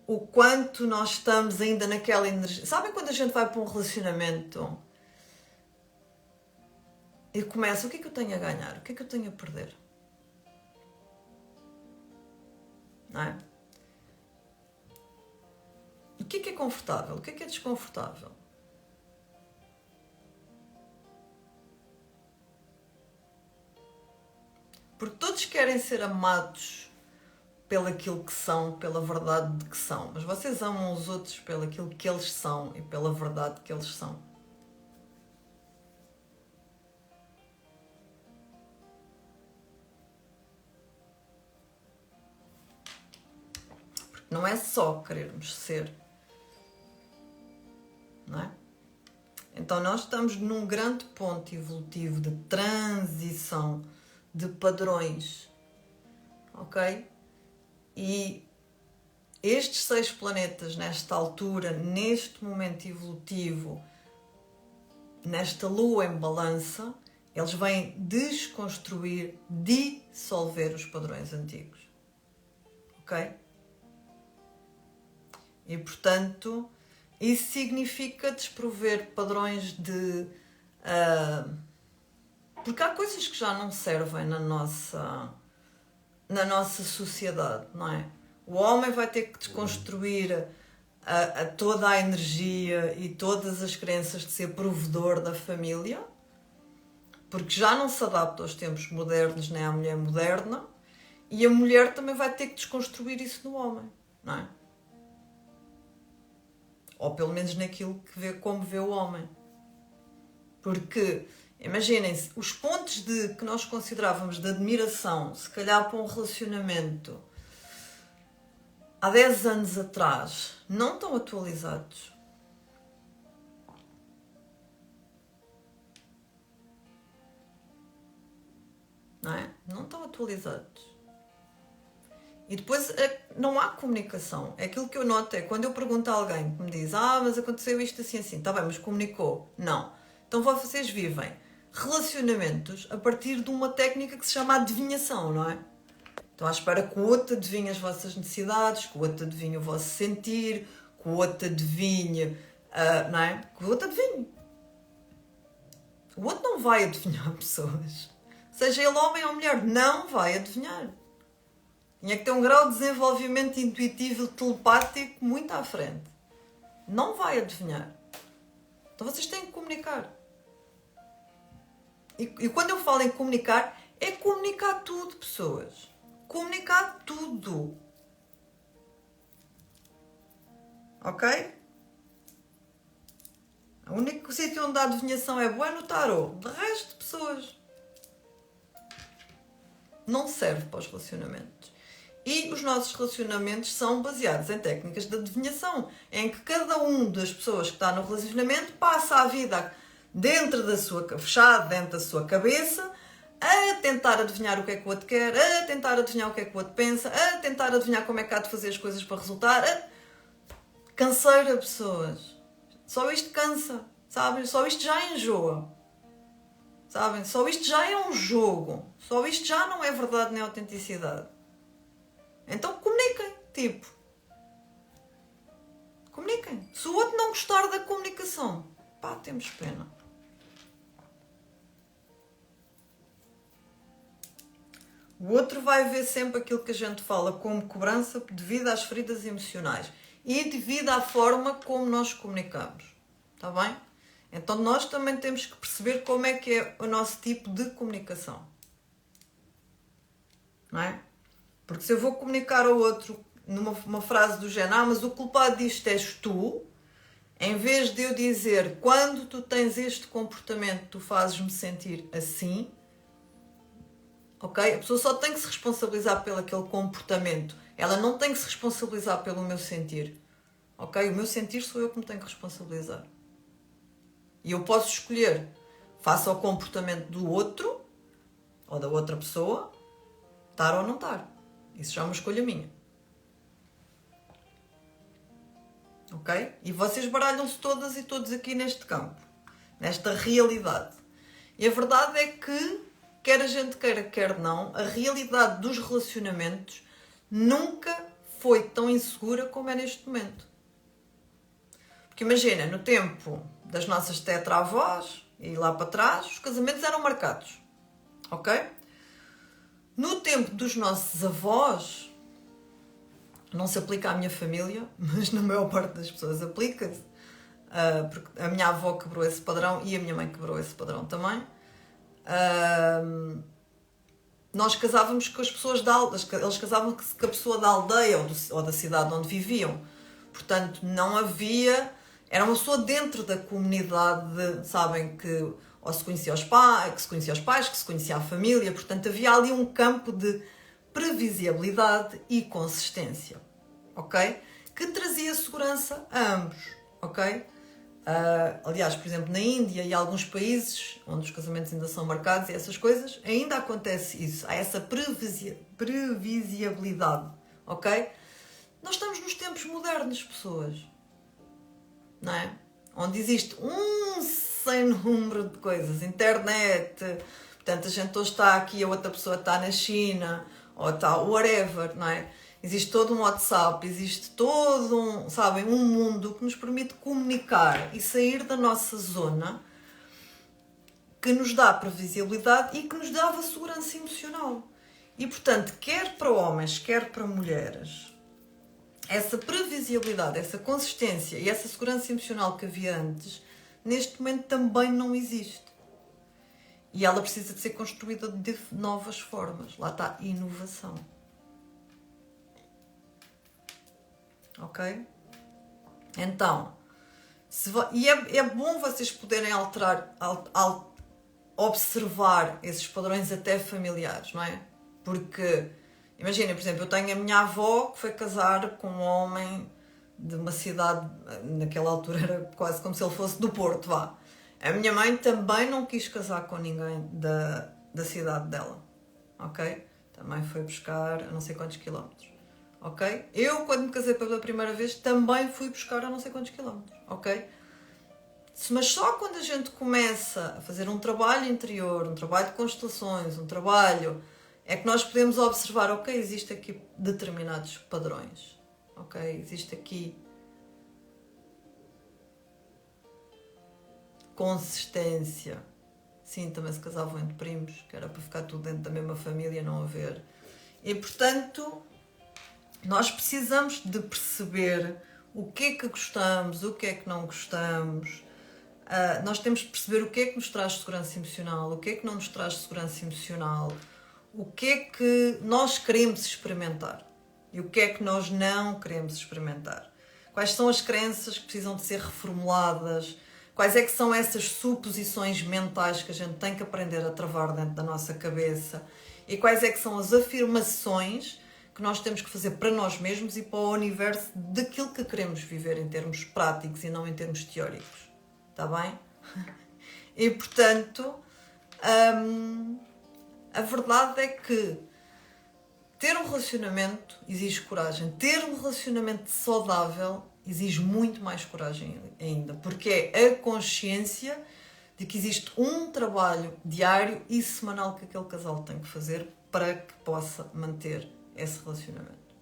o quanto nós estamos ainda naquela energia. Sabem quando a gente vai para um relacionamento e começa, o que é que eu tenho a ganhar? O que é que eu tenho a perder? Não é? O que é confortável? O que é desconfortável? Porque todos querem ser amados pelo aquilo que são, pela verdade de que são. Mas vocês amam os outros pelo aquilo que eles são e pela verdade que eles são. Porque não é só querermos ser. Não é? Então nós estamos num grande ponto evolutivo de transição de padrões, ok? E estes 6 planetas nesta altura, neste momento evolutivo, nesta lua em balança, Eles vêm desconstruir, dissolver os padrões antigos. Ok? E, portanto, isso significa desprover padrões de... porque há coisas que já não servem na nossa sociedade, não é? O homem vai ter que desconstruir toda a energia e todas as crenças de ser provedor da família, porque já não se adapta aos tempos modernos nem à mulher moderna, e a mulher também vai ter que desconstruir isso no homem, não é? Ou pelo menos naquilo que vê, como vê o homem. Porque, imaginem-se, os pontos que nós considerávamos de admiração, se calhar para um relacionamento há 10 anos atrás, não estão atualizados. Não é? Não estão atualizados. E depois não há comunicação. Aquilo que eu noto é quando eu pergunto a alguém que me diz mas aconteceu isto assim, assim. Está bem, mas comunicou? Não. Então vocês vivem relacionamentos a partir de uma técnica que se chama adivinhação, não é? Então à espera que o outro adivinhe as vossas necessidades, que o outro adivinhe o vosso sentir, que o outro adivinhe, não é? Que o outro adivinhe. O outro não vai adivinhar pessoas. Seja ele homem ou mulher, não vai adivinhar. Tinha que ter um grau de desenvolvimento intuitivo e telepático muito à frente. Não vai adivinhar. Então vocês têm que comunicar. E quando eu falo em comunicar, é comunicar tudo, pessoas. Comunicar tudo. Ok? O único sítio onde a adivinhação é boa é no tarô. De resto, pessoas, não serve para os relacionamentos. E os nossos relacionamentos são baseados em técnicas de adivinhação, em que cada uma das pessoas que está no relacionamento passa a vida fechado dentro da sua cabeça, a tentar adivinhar o que é que o outro quer, a tentar adivinhar o que é que o outro pensa, a tentar adivinhar como é que há de fazer as coisas para resultar. Canseira, pessoas. Só isto cansa, sabem? Só isto já enjoa. Sabem? Só isto já é um jogo. Só isto já não é verdade nem autenticidade. Então comuniquem, tipo. Comuniquem. Se o outro não gostar da comunicação, temos pena. O outro vai ver sempre aquilo que a gente fala como cobrança devido às feridas emocionais e devido à forma como nós comunicamos. Está bem? Então nós também temos que perceber como é que é o nosso tipo de comunicação. Não é? Porque se eu vou comunicar ao outro numa frase do género, mas o culpado disto és tu, em vez de eu dizer, quando tu tens este comportamento, tu fazes-me sentir assim, ok? A pessoa só tem que se responsabilizar pelo aquele comportamento. Ela não tem que se responsabilizar pelo meu sentir. Ok? O meu sentir sou eu que me tenho que responsabilizar. E eu posso escolher, face ao comportamento do outro, ou da outra pessoa, estar ou não estar. Isso já é uma escolha minha. Ok? E vocês baralham-se todas e todos aqui neste campo. Nesta realidade. E a verdade é que, quer a gente queira, quer não, a realidade dos relacionamentos nunca foi tão insegura como é neste momento. Porque imagina, no tempo das nossas tetravós e lá para trás, os casamentos eram marcados. Ok? No tempo dos nossos avós, não se aplica à minha família, mas na maior parte das pessoas aplica-se, porque a minha avó quebrou esse padrão e a minha mãe quebrou esse padrão também. Nós casávamos com as pessoas eles casavam-se com a pessoa da aldeia ou da cidade onde viviam. Portanto, não havia... Era uma pessoa dentro da comunidade, sabem, que ou se conhecia os pais, que se conhecia a família. Portanto, havia ali um campo de previsibilidade e consistência, ok? Que trazia segurança a ambos, ok? Aliás, por exemplo, na Índia e alguns países onde os casamentos ainda são marcados e essas coisas, ainda acontece isso. Há essa previsibilidade, ok? Nós estamos nos tempos modernos, pessoas. Não é? Onde existe um sem número de coisas. Internet, portanto, a gente hoje está aqui, a outra pessoa está na China, ou está whatever, não é? Existe todo um WhatsApp, existe todo um, sabem, um mundo que nos permite comunicar e sair da nossa zona, que nos dá previsibilidade e que nos dava segurança emocional. E, portanto, quer para homens, quer para mulheres, essa previsibilidade, essa consistência e essa segurança emocional que havia antes, neste momento também não existe. E ela precisa de ser construída de novas formas. Lá está, inovação. Ok? Então, é bom vocês poderem observar esses padrões até familiares, não é? Porque, imaginem, por exemplo, eu tenho a minha avó que foi casar com um homem de uma cidade, naquela altura era quase como se ele fosse do Porto, vá. A minha mãe também não quis casar com ninguém da cidade dela, ok? Também foi buscar a não sei quantos quilómetros, ok? Eu, quando me casei pela primeira vez, também fui buscar a não sei quantos quilómetros, ok? Mas só quando a gente começa a fazer um trabalho interior, um trabalho de constelações, um trabalho, é que nós podemos observar, ok, existe aqui determinados padrões, ok? Existe aqui consistência. Sim, também se casavam entre primos, que era para ficar tudo dentro da mesma família, não haver. E, portanto, nós precisamos de perceber o que é que gostamos, o que é que não gostamos. Nós temos de perceber o que é que nos traz segurança emocional, o que é que não nos traz segurança emocional, o que é que nós queremos experimentar e o que é que nós não queremos experimentar. Quais são as crenças que precisam de ser reformuladas, quais é que são essas suposições mentais que a gente tem que aprender a travar dentro da nossa cabeça e quais é que são as afirmações que nós temos que fazer para nós mesmos e para o universo daquilo que queremos viver em termos práticos e não em termos teóricos. Está bem? E, portanto, a verdade é que ter um relacionamento exige coragem. Ter um relacionamento saudável exige muito mais coragem ainda, porque é a consciência de que existe um trabalho diário e semanal que aquele casal tem que fazer para que possa manter esse relacionamento.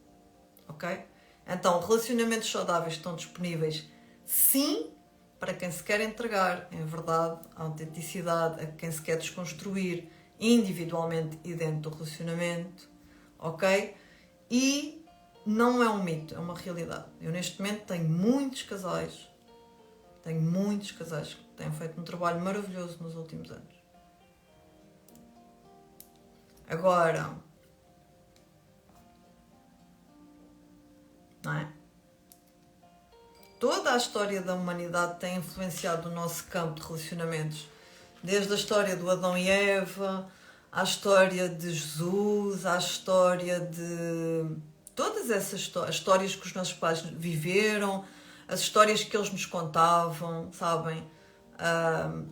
Ok? Então, relacionamentos saudáveis estão disponíveis, sim, para quem se quer entregar, em verdade, a autenticidade, a quem se quer desconstruir individualmente e dentro do relacionamento, ok? E não é um mito, é uma realidade. Eu neste momento tenho muitos casais que têm feito um trabalho maravilhoso nos últimos anos. Agora, não é? Toda a história da humanidade tem influenciado o nosso campo de relacionamentos. Desde a história do Adão e Eva, à história de Jesus, à história de todas essas histórias que os nossos pais viveram, as histórias que eles nos contavam, sabem?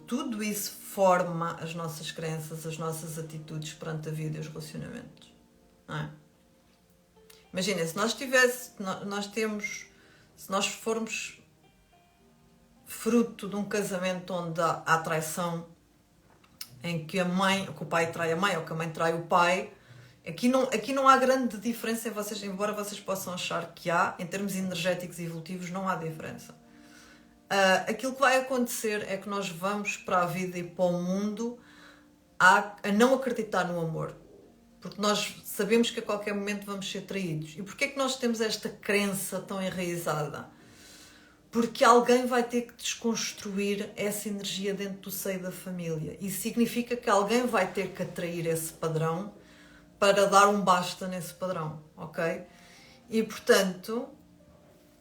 Tudo isso forma as nossas crenças, as nossas atitudes perante a vida e os relacionamentos. Não é? Imagina, se nós formos fruto de um casamento onde há traição, em que o pai trai a mãe ou que a mãe trai o pai, aqui não há grande diferença, embora vocês possam achar que há, em termos energéticos e evolutivos não há diferença. Aquilo que vai acontecer é que nós vamos para a vida e para o mundo a não acreditar no amor. Porque nós sabemos que a qualquer momento vamos ser traídos. E porquê é que nós temos esta crença tão enraizada? Porque alguém vai ter que desconstruir essa energia dentro do seio da família. Isso significa que alguém vai ter que atrair esse padrão para dar um basta nesse padrão, ok? E, portanto,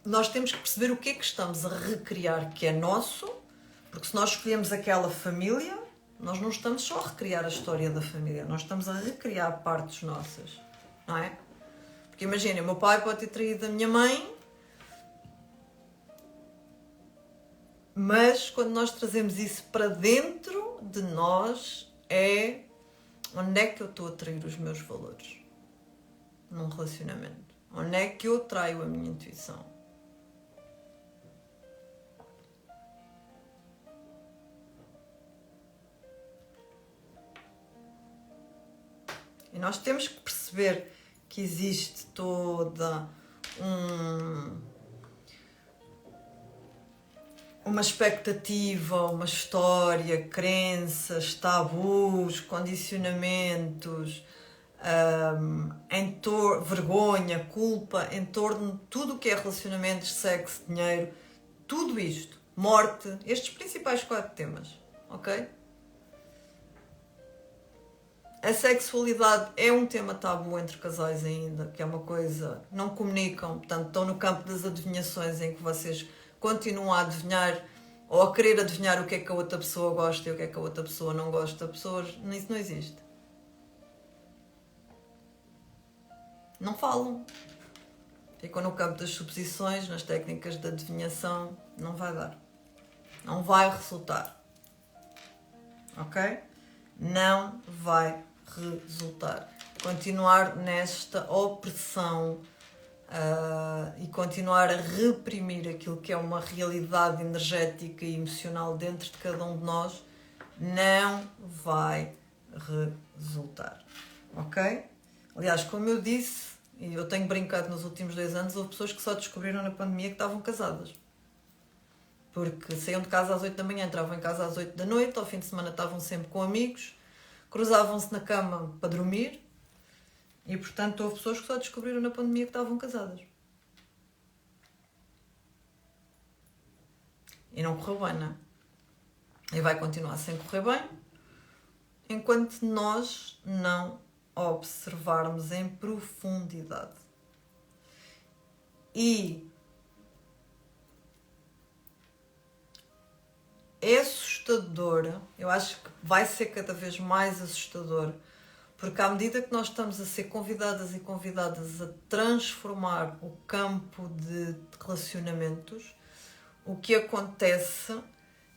nós temos que perceber o que é que estamos a recriar que é nosso, porque se nós escolhemos aquela família, nós não estamos só a recriar a história da família, nós estamos a recriar partes nossas, não é? Porque imaginem, o meu pai pode ter traído a minha mãe, mas quando nós trazemos isso para dentro de nós, é onde é que eu estou a trair os meus valores num relacionamento? Onde é que eu traio a minha intuição? nós temos que perceber que existe toda uma expectativa, uma história, crenças, tabus, condicionamentos, vergonha, culpa, em torno de tudo o que é relacionamentos, sexo, dinheiro, tudo isto, morte, estes principais 4 temas, ok? A sexualidade é um tema tabu entre casais ainda, que é uma coisa, não comunicam, portanto estão no campo das adivinhações em que vocês continuam a adivinhar ou a querer adivinhar o que é que a outra pessoa gosta e o que é que a outra pessoa não gosta. Pessoas, isso não existe. Não falam. Ficam no campo das suposições, nas técnicas de adivinhação, não vai dar. Não vai resultar. Ok? Não vai resultar. Continuar nesta opressão e continuar a reprimir aquilo que é uma realidade energética e emocional dentro de cada um de nós não vai resultar. Ok? Aliás, como eu disse, e eu tenho brincado nos últimos 2 anos, houve pessoas que só descobriram na pandemia que estavam casadas. Porque saíam de casa às 8 da manhã, entravam em casa às 8 da noite, ao fim de semana estavam sempre com amigos, cruzavam-se na cama para dormir e, portanto, houve pessoas que só descobriram na pandemia que estavam casadas. E não correu bem, não é? E vai continuar sem correr bem enquanto nós não observarmos em profundidade. E é assustador, eu acho que vai ser cada vez mais assustador, porque à medida que nós estamos a ser convidadas e convidadas a transformar o campo de relacionamentos, o que acontece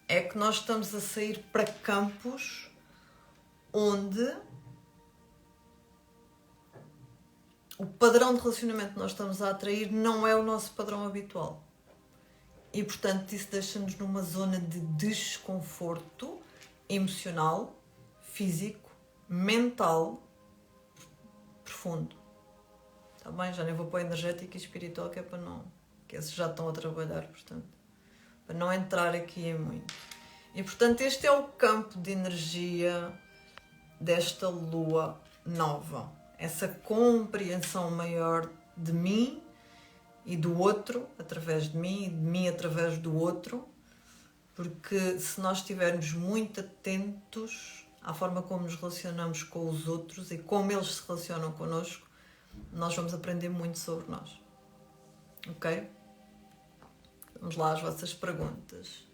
é que nós estamos a sair para campos onde o padrão de relacionamento que nós estamos a atrair não é o nosso padrão habitual. E, portanto, isso deixa-nos numa zona de desconforto emocional, físico, mental, profundo. Está bem? Já nem vou para o energético e espiritual, que é para não... que esses já estão a trabalhar, portanto. Para não entrar aqui em muito. E, portanto, este é o campo de energia desta lua nova. Essa compreensão maior de mim e do outro, através de mim, e de mim através do outro, porque se nós estivermos muito atentos à forma como nos relacionamos com os outros e como eles se relacionam connosco, nós vamos aprender muito sobre nós. Ok? Vamos lá às vossas perguntas.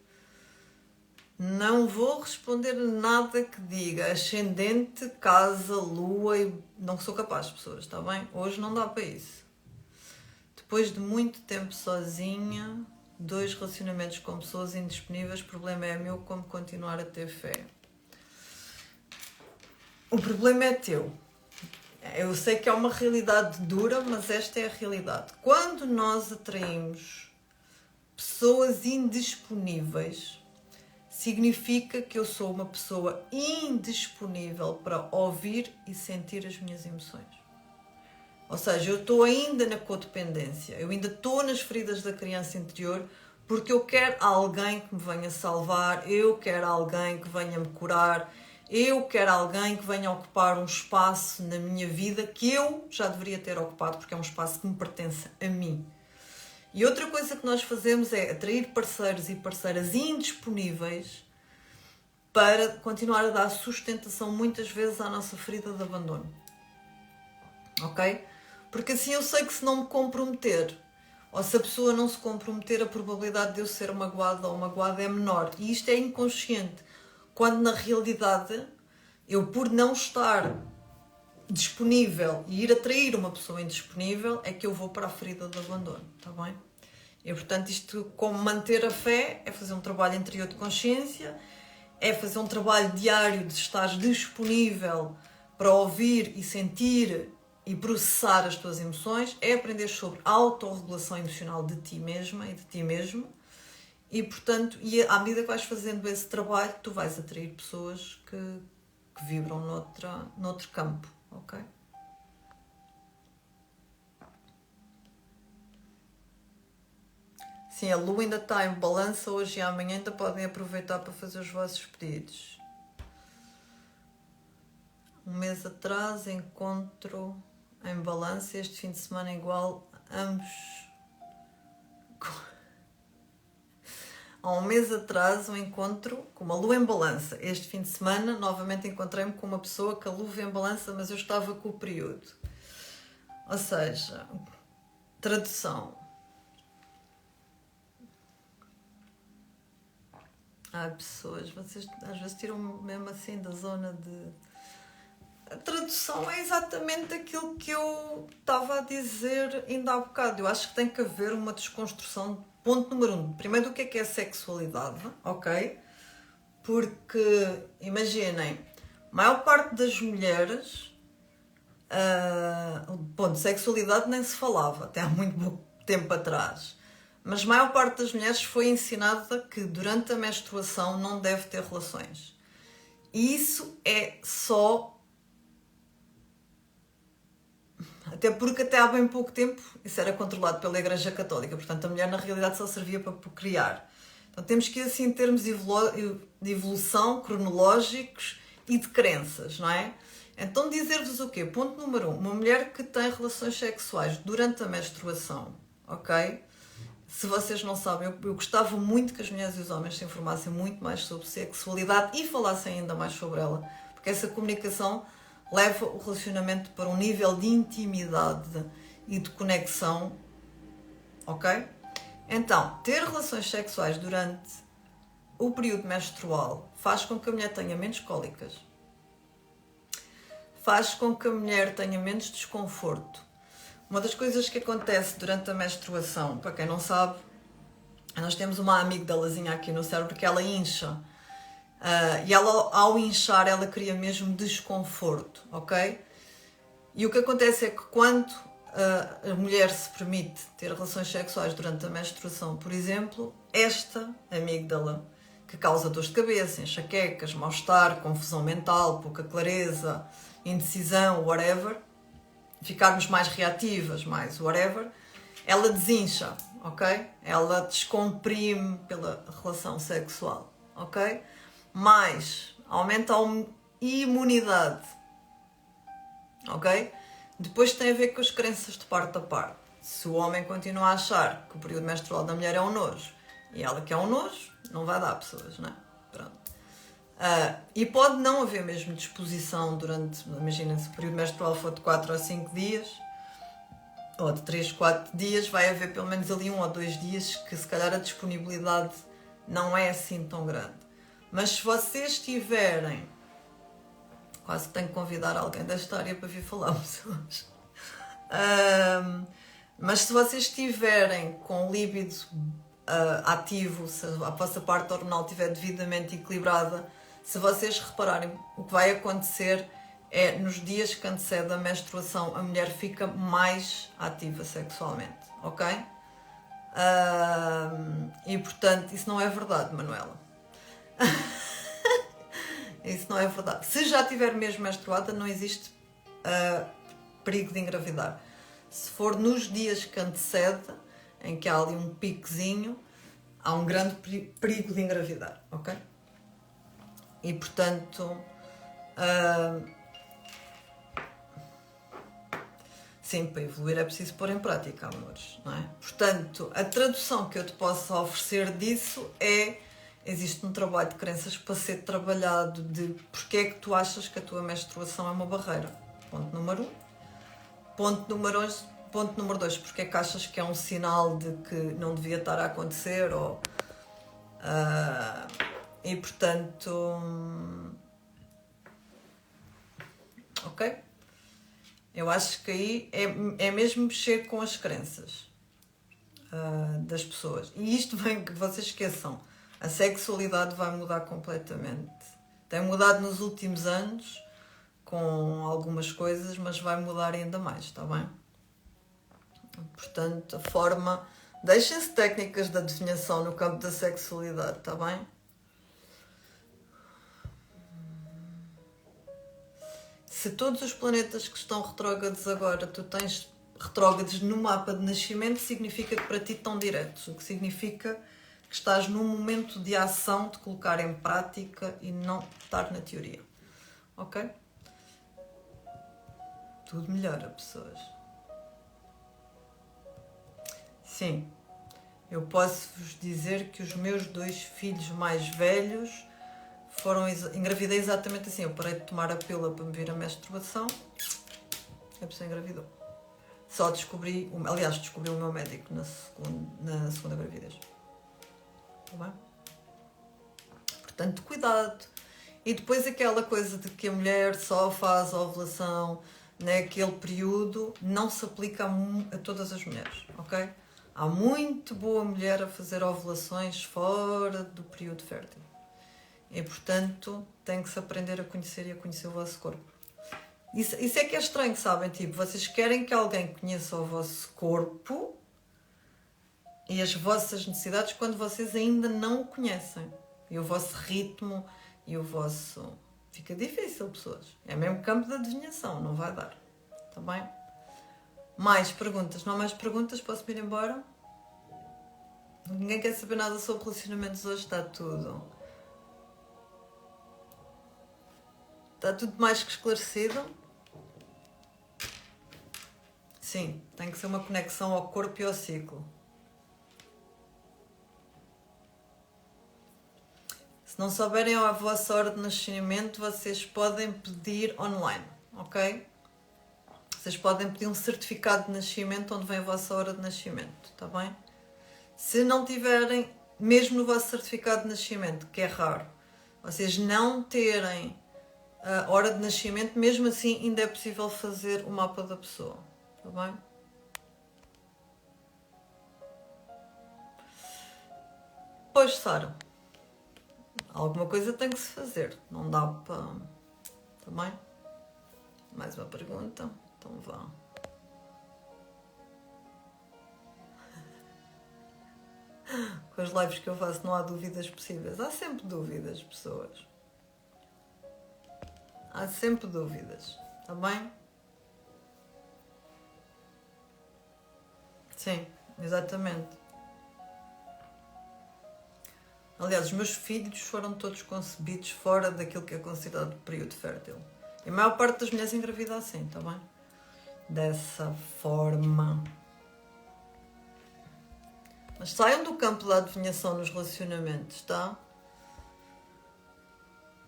Não vou responder nada que diga ascendente, casa, lua e... Não sou capaz, pessoas, está bem? Hoje não dá para isso. Depois de muito tempo sozinha, 2 relacionamentos com pessoas indisponíveis, o problema é meu, como continuar a ter fé? O problema é teu. Eu sei que é uma realidade dura, mas esta é a realidade. Quando nós atraímos pessoas indisponíveis, significa que eu sou uma pessoa indisponível para ouvir e sentir as minhas emoções. Ou seja, eu estou ainda na codependência, eu ainda estou nas feridas da criança interior, porque eu quero alguém que me venha salvar, eu quero alguém que venha me curar, eu quero alguém que venha ocupar um espaço na minha vida que eu já deveria ter ocupado, porque é um espaço que me pertence a mim. E outra coisa que nós fazemos é atrair parceiros e parceiras indisponíveis para continuar a dar sustentação muitas vezes à nossa ferida de abandono. Ok? Porque assim eu sei que se não me comprometer, ou se a pessoa não se comprometer, a probabilidade de eu ser magoada ou magoada é menor. E isto é inconsciente. Quando na realidade, eu por não estar disponível e ir atrair uma pessoa indisponível, é que eu vou para a ferida de abandono. Está bem? E portanto isto, como manter a fé, é fazer um trabalho interior de consciência, é fazer um trabalho diário de estar disponível para ouvir e sentir e processar as tuas emoções, é aprender sobre a autorregulação emocional de ti mesma e de ti mesmo, e portanto, à medida que vais fazendo esse trabalho, tu vais atrair pessoas que vibram noutro campo, ok? Sim, a lua ainda está em balança hoje e amanhã, ainda podem aproveitar para fazer os vossos pedidos. Um mês atrás, encontro em balança, este fim de semana igual, ambos. Há um mês atrás, um encontro com uma lua em balança. Este fim de semana, novamente encontrei-me com uma pessoa com a lua em balança, mas eu estava com o período. Ou seja, tradução. Há pessoas, vocês às vezes tiram mesmo assim da zona de... A tradução é exatamente aquilo que eu estava a dizer ainda há bocado. Eu acho que tem que haver uma desconstrução. Ponto número 1. Primeiro, o que é sexualidade, ok? Porque, imaginem, a maior parte das mulheres... Bom, de sexualidade nem se falava, até há muito pouco tempo atrás. Mas a maior parte das mulheres foi ensinada que durante a menstruação não deve ter relações. E isso é só... Até porque até há bem pouco tempo isso era controlado pela Igreja Católica. Portanto, a mulher na realidade só servia para procriar. Então temos que ir assim em termos de evolução, cronológicos e de crenças, não é? Então dizer-vos o quê? Ponto número 1. Uma mulher que tem relações sexuais durante a menstruação, ok? Se vocês não sabem, eu gostava muito que as mulheres e os homens se informassem muito mais sobre sexualidade e falassem ainda mais sobre ela, porque essa comunicação leva o relacionamento para um nível de intimidade e de conexão, ok? Então, ter relações sexuais durante o período menstrual faz com que a mulher tenha menos cólicas, faz com que a mulher tenha menos desconforto. Uma das coisas que acontece durante a menstruação, para quem não sabe, nós temos uma amigdalazinha aqui no cérebro que ela incha. E ela, ao inchar, ela cria mesmo desconforto, ok? E o que acontece é que quando a mulher se permite ter relações sexuais durante a menstruação, por exemplo, esta amígdala, que causa dores de cabeça, enxaquecas, mal-estar, confusão mental, pouca clareza, indecisão, whatever, ficarmos mais reativas, mais whatever, ela desincha, ok? Ela descomprime pela relação sexual, ok? Mais aumenta a imunidade, ok? Depois tem a ver com as crenças de parte a parte. Se o homem continua a achar que o período menstrual da mulher é um nojo e ela quer um nojo, não vai dar pessoas, não é? Pronto. E pode não haver mesmo disposição durante, imaginem, se o período menstrual for de 4 a 5 dias, ou de 3, 4 dias, vai haver pelo menos ali 1 ou 2 dias que se calhar a disponibilidade não é assim tão grande. Mas se vocês tiverem... Quase que tenho que convidar alguém desta área para vir falarmos hoje. Mas se vocês estiverem com o líbido ativo, se a vossa parte hormonal estiver devidamente equilibrada, se vocês repararem, o que vai acontecer é, nos dias que antecedem a menstruação, a mulher fica mais ativa sexualmente, ok? E portanto, isso não é verdade, Manuela. Isso não é verdade. Se já estiver mesmo menstruada, não existe perigo de engravidar. Se for nos dias que antecede, em que há ali um piquezinho, há um grande perigo de engravidar, ok? E portanto, sim, para evoluir é preciso pôr em prática, amores, não é? Portanto, a tradução que eu te posso oferecer disso é: existe um trabalho de crenças para ser trabalhado de porque é que tu achas que a tua menstruação é uma barreira. Ponto número 1. Ponto número 2, porque é que achas que é um sinal de que não devia estar a acontecer, ou... e portanto... ok? Eu acho que aí é mesmo mexer com as crenças das pessoas. E isto vem que vocês esqueçam. A sexualidade vai mudar completamente. Tem mudado nos últimos anos com algumas coisas, mas vai mudar ainda mais, está bem? Portanto, a forma... Deixem-se técnicas de adivinhação no campo da sexualidade, está bem? Se todos os planetas que estão retrógrados agora, tu tens retrógrados no mapa de nascimento significa que para ti estão diretos, o que significa que estás num momento de ação, de colocar em prática e não estar na teoria. Ok? Tudo melhora, pessoas. Sim, eu posso vos dizer que os meus 2 filhos mais velhos engravidei exatamente assim. Eu parei de tomar a pílula para me vir a menstruação, a pessoa engravidou. Só descobri o meu médico na segunda gravidez. Tá bem? Portanto, cuidado. E depois aquela coisa de que a mulher só faz a ovulação naquele período não se aplica a todas as mulheres, ok? Há muito boa mulher a fazer ovulações fora do período fértil. E, portanto, tem que se aprender a conhecer e a conhecer o vosso corpo. Isso é que é estranho, sabem? Tipo, vocês querem que alguém conheça o vosso corpo e as vossas necessidades quando vocês ainda não o conhecem. E o vosso ritmo e o vosso... Fica difícil, pessoas. É mesmo campo de adivinhação, não vai dar. Está bem? Mais perguntas? Não há mais perguntas? Posso ir embora? Ninguém quer saber nada sobre relacionamentos hoje? Está tudo. Está tudo mais que esclarecido? Sim, tem que ser uma conexão ao corpo e ao ciclo. Se não souberem a vossa hora de nascimento, vocês podem pedir online, ok? Vocês podem pedir um certificado de nascimento onde vem a vossa hora de nascimento, está bem? Se não tiverem, mesmo no vosso certificado de nascimento, que é raro, vocês não terem a hora de nascimento, mesmo assim ainda é possível fazer o mapa da pessoa, está bem? Pois, Sara, alguma coisa tem que se fazer, não dá para... Está bem? Mais uma pergunta? Então vá. Com as lives que eu faço não há dúvidas possíveis. Há sempre dúvidas, pessoas. Há sempre dúvidas. Está bem? Sim, exatamente. Aliás, os meus filhos foram todos concebidos fora daquilo que é considerado período fértil. E a maior parte das mulheres engravida assim, está bem? Dessa forma. Mas saiam do campo da adivinhação nos relacionamentos, tá?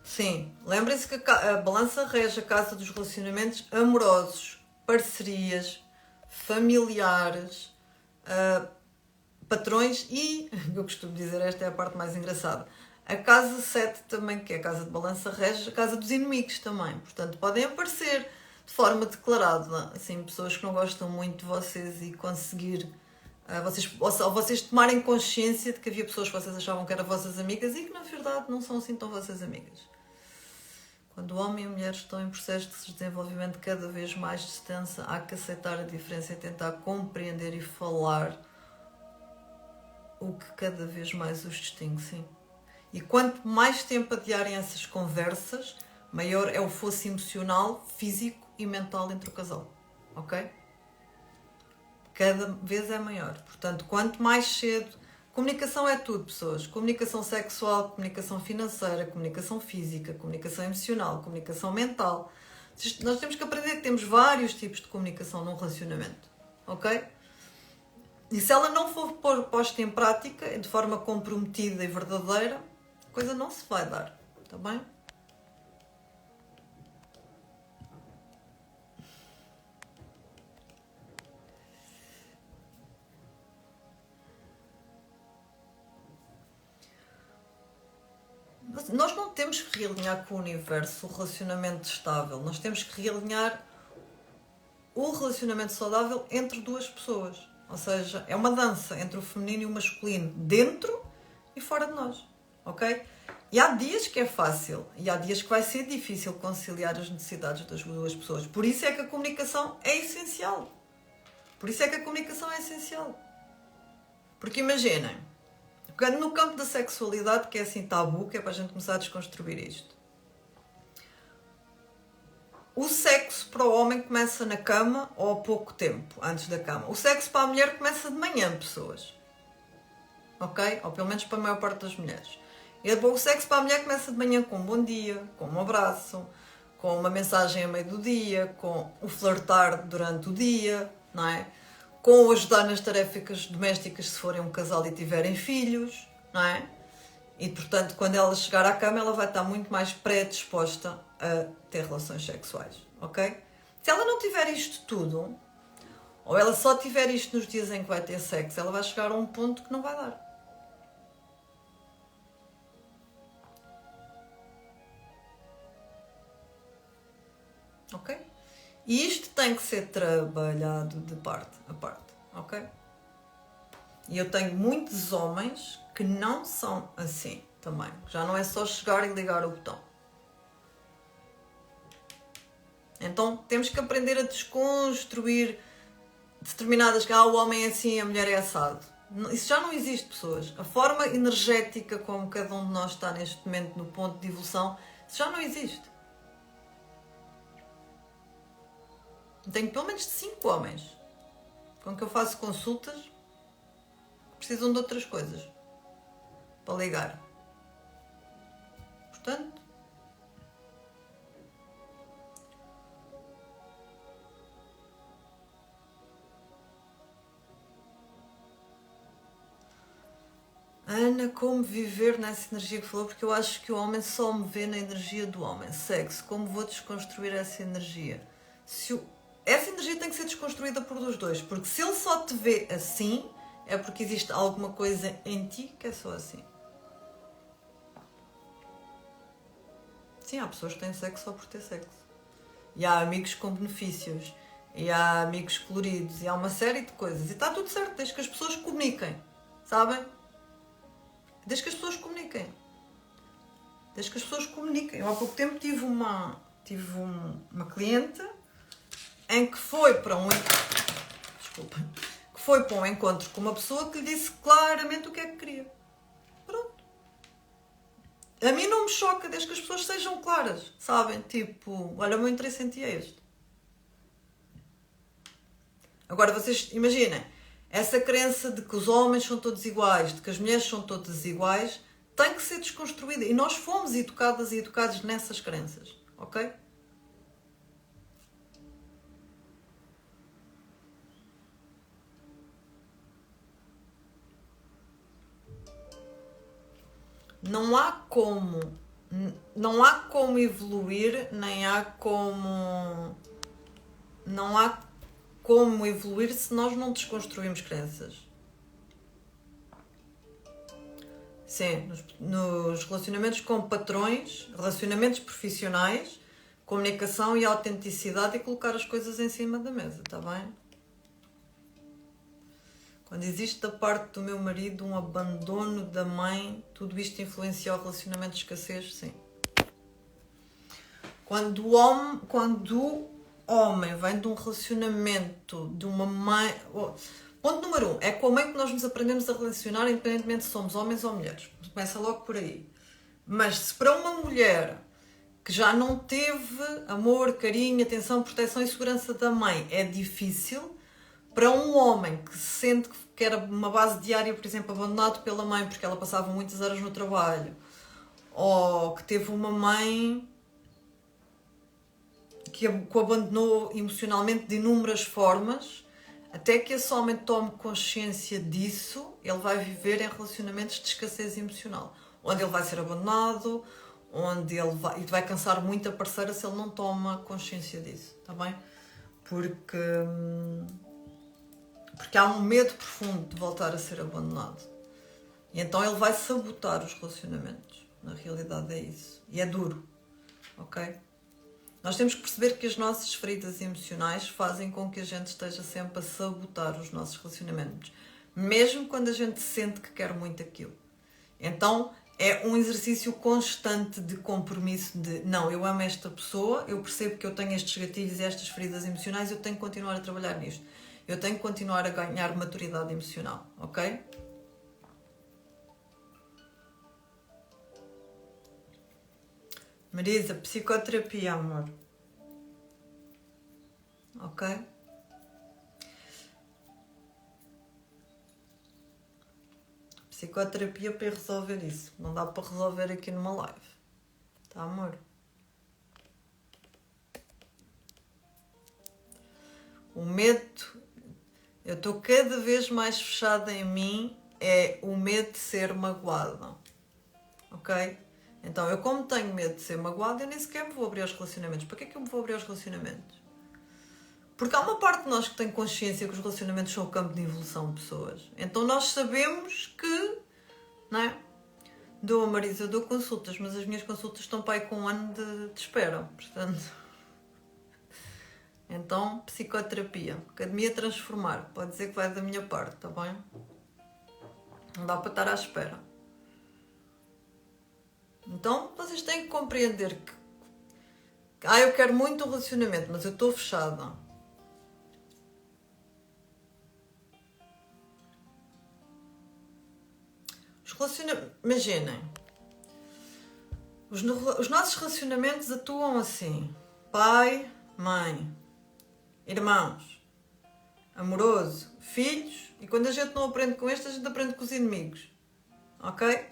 Sim, lembrem-se que a balança rege a casa dos relacionamentos amorosos, parcerias, familiares, patrões e, eu costumo dizer, esta é a parte mais engraçada, a casa 7 também, que é a casa de balança rege, a casa dos inimigos também. Portanto, podem aparecer de forma declarada, assim, pessoas que não gostam muito de vocês e conseguir... vocês tomarem consciência de que havia pessoas que vocês achavam que eram vossas amigas e que na verdade não são assim tão vossas amigas. Quando o homem e a mulher estão em processo de desenvolvimento cada vez mais distância, há que aceitar a diferença e tentar compreender e falar o que cada vez mais os distingue, sim. E quanto mais tempo adiarem essas conversas, maior é o fosso emocional, físico e mental entre o casal, ok? Cada vez é maior. Portanto, quanto mais cedo... Comunicação é tudo, pessoas. Comunicação sexual, comunicação financeira, comunicação física, comunicação emocional, comunicação mental. Nós temos que aprender que temos vários tipos de comunicação num relacionamento, ok? E se ela não for posta em prática, de forma comprometida e verdadeira, a coisa não se vai dar, está bem? Nós não temos que realinhar com o universo o relacionamento estável. Nós temos que realinhar o relacionamento saudável entre duas pessoas. Ou seja, é uma dança entre o feminino e o masculino, dentro e fora de nós. Ok? E há dias que é fácil e há dias que vai ser difícil conciliar as necessidades das duas pessoas. Por isso é que a comunicação é essencial. Por isso é que a comunicação é essencial. Porque imaginem, no campo da sexualidade, que é assim tabu, que é para a gente começar a desconstruir isto. O sexo para o homem começa na cama ou há pouco tempo antes da cama. O sexo para a mulher começa de manhã, pessoas. Ok? Ou pelo menos para a maior parte das mulheres. E o sexo para a mulher começa de manhã com um bom dia, com um abraço, com uma mensagem a meio do dia, com o flertar durante o dia, não é? Com o ajudar nas tarefas domésticas se forem um casal e tiverem filhos, não é? E, portanto, quando ela chegar à cama, ela vai estar muito mais predisposta a ter relações sexuais, ok? Se ela não tiver isto tudo, ou ela só tiver isto nos dias em que vai ter sexo, ela vai chegar a um ponto que não vai dar. Ok? E isto tem que ser trabalhado de parte a parte, ok? E eu tenho muitos homens que não são assim também. Já não é só chegar e ligar o botão. Então temos que aprender a desconstruir determinadas... o homem é assim, a mulher é assado. Isso já não existe, pessoas. A forma energética como cada um de nós está neste momento no ponto de evolução, isso já não existe. Tenho pelo menos 5 homens com que eu faço consultas que precisam de outras coisas para ligar. Portanto, Ana, como viver nessa energia que falou? Porque eu acho que o homem só me vê na energia do homem. Sexo, como vou desconstruir essa energia? Essa energia tem que ser desconstruída por os dois, porque se ele só te vê assim, é porque existe alguma coisa em ti que é só assim. Sim, há pessoas que têm sexo só por ter sexo. E há amigos com benefícios, e há amigos coloridos, e há uma série de coisas. E está tudo certo, desde que as pessoas comuniquem, sabem? Desde que as pessoas comuniquem. Desde que as pessoas comuniquem. Eu há pouco tempo tive uma cliente em que foi para um encontro com uma pessoa que lhe disse claramente o que é que queria. Pronto. A mim não me choca desde que as pessoas sejam claras, sabem? Tipo, olha, o meu interesse em ti é este. Agora vocês imaginem, essa crença de que os homens são todos iguais, de que as mulheres são todas iguais, tem que ser desconstruída. E nós fomos educadas e educados nessas crenças, ok? Não há como evoluir, nem há como... Não há como evoluir se nós não desconstruímos crenças. Sim, nos relacionamentos com patrões, relacionamentos profissionais, comunicação e autenticidade e colocar as coisas em cima da mesa, está bem? Quando existe da parte do meu marido um abandono da mãe, tudo isto influencia o relacionamento de escassez? Sim. Quando o homem vem de um relacionamento de uma mãe... Ponto número 1, é com a mãe que nós nos aprendemos a relacionar, independentemente se somos homens ou mulheres. Começa logo por aí. Mas se para uma mulher que já não teve amor, carinho, atenção, proteção e segurança da mãe é difícil, para um homem que se sente que era uma base diária, por exemplo, abandonado pela mãe porque ela passava muitas horas no trabalho, ou que teve uma mãe que o abandonou emocionalmente de inúmeras formas, até que esse homem tome consciência disso, ele vai viver em relacionamentos de escassez emocional, onde ele vai ser abandonado, onde ele vai cansar muito a parceira se ele não toma consciência disso, está bem? Porque há um medo profundo de voltar a ser abandonado. E então ele vai sabotar os relacionamentos. Na realidade é isso. E é duro, ok? Nós temos que perceber que as nossas feridas emocionais fazem com que a gente esteja sempre a sabotar os nossos relacionamentos, mesmo quando a gente sente que quer muito aquilo. Então é um exercício constante de compromisso de não, eu amo esta pessoa, eu percebo que eu tenho estes gatilhos e estas feridas emocionais, eu tenho que continuar a trabalhar nisto. Eu tenho que continuar a ganhar maturidade emocional, ok? Marisa, psicoterapia, amor. ok? Psicoterapia para resolver isso. Não dá para resolver aqui numa live. Tá, amor? O medo, eu estou cada vez mais fechada em mim, é o medo de ser magoada. Ok? Então, eu como tenho medo de ser magoada, eu nem sequer me vou abrir aos relacionamentos. Para que é que eu me vou abrir aos relacionamentos? Porque há uma parte de nós que tem consciência que os relacionamentos são o campo de evolução de pessoas. Então nós sabemos que, não é? Dou a Marisa, dou consultas, mas as minhas consultas estão para aí com um ano de espera. Portanto, então, psicoterapia, academia transformar, pode dizer que vai da minha parte, está bem? Não dá para estar à espera. Então, vocês têm que compreender que eu quero muito um relacionamento, mas eu estou fechada. Imaginem, os nossos relacionamentos atuam assim: pai, mãe, irmãos, amoroso, filhos, e quando a gente não aprende com estes, a gente aprende com os inimigos, ok?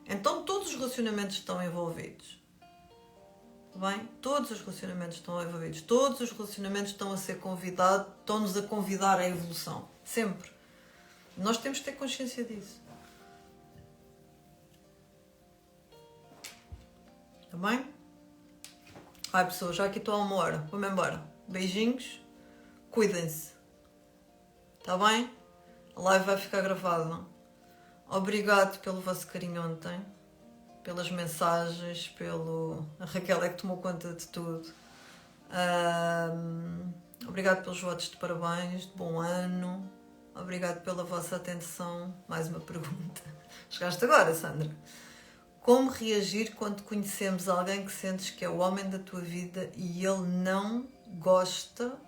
Então todos os relacionamentos estão envolvidos, bem? Todos os relacionamentos estão envolvidos, todos os relacionamentos estão a ser convidados, estão-nos a convidar à evolução, sempre. Nós temos que ter consciência disso. Está bem? Ai, pessoas, já aqui estou há 1 hora. Vou-me embora. Beijinhos. Cuidem-se. Está bem? A live vai ficar gravada. Obrigado pelo vosso carinho ontem. Pelas mensagens, A Raquel é que tomou conta de tudo. Obrigado pelos votos de parabéns, de bom ano. Obrigado pela vossa atenção. Mais uma pergunta. Chegaste agora, Sandra. Como reagir quando conhecemos alguém que sentes que é o homem da tua vida e ele não gosta,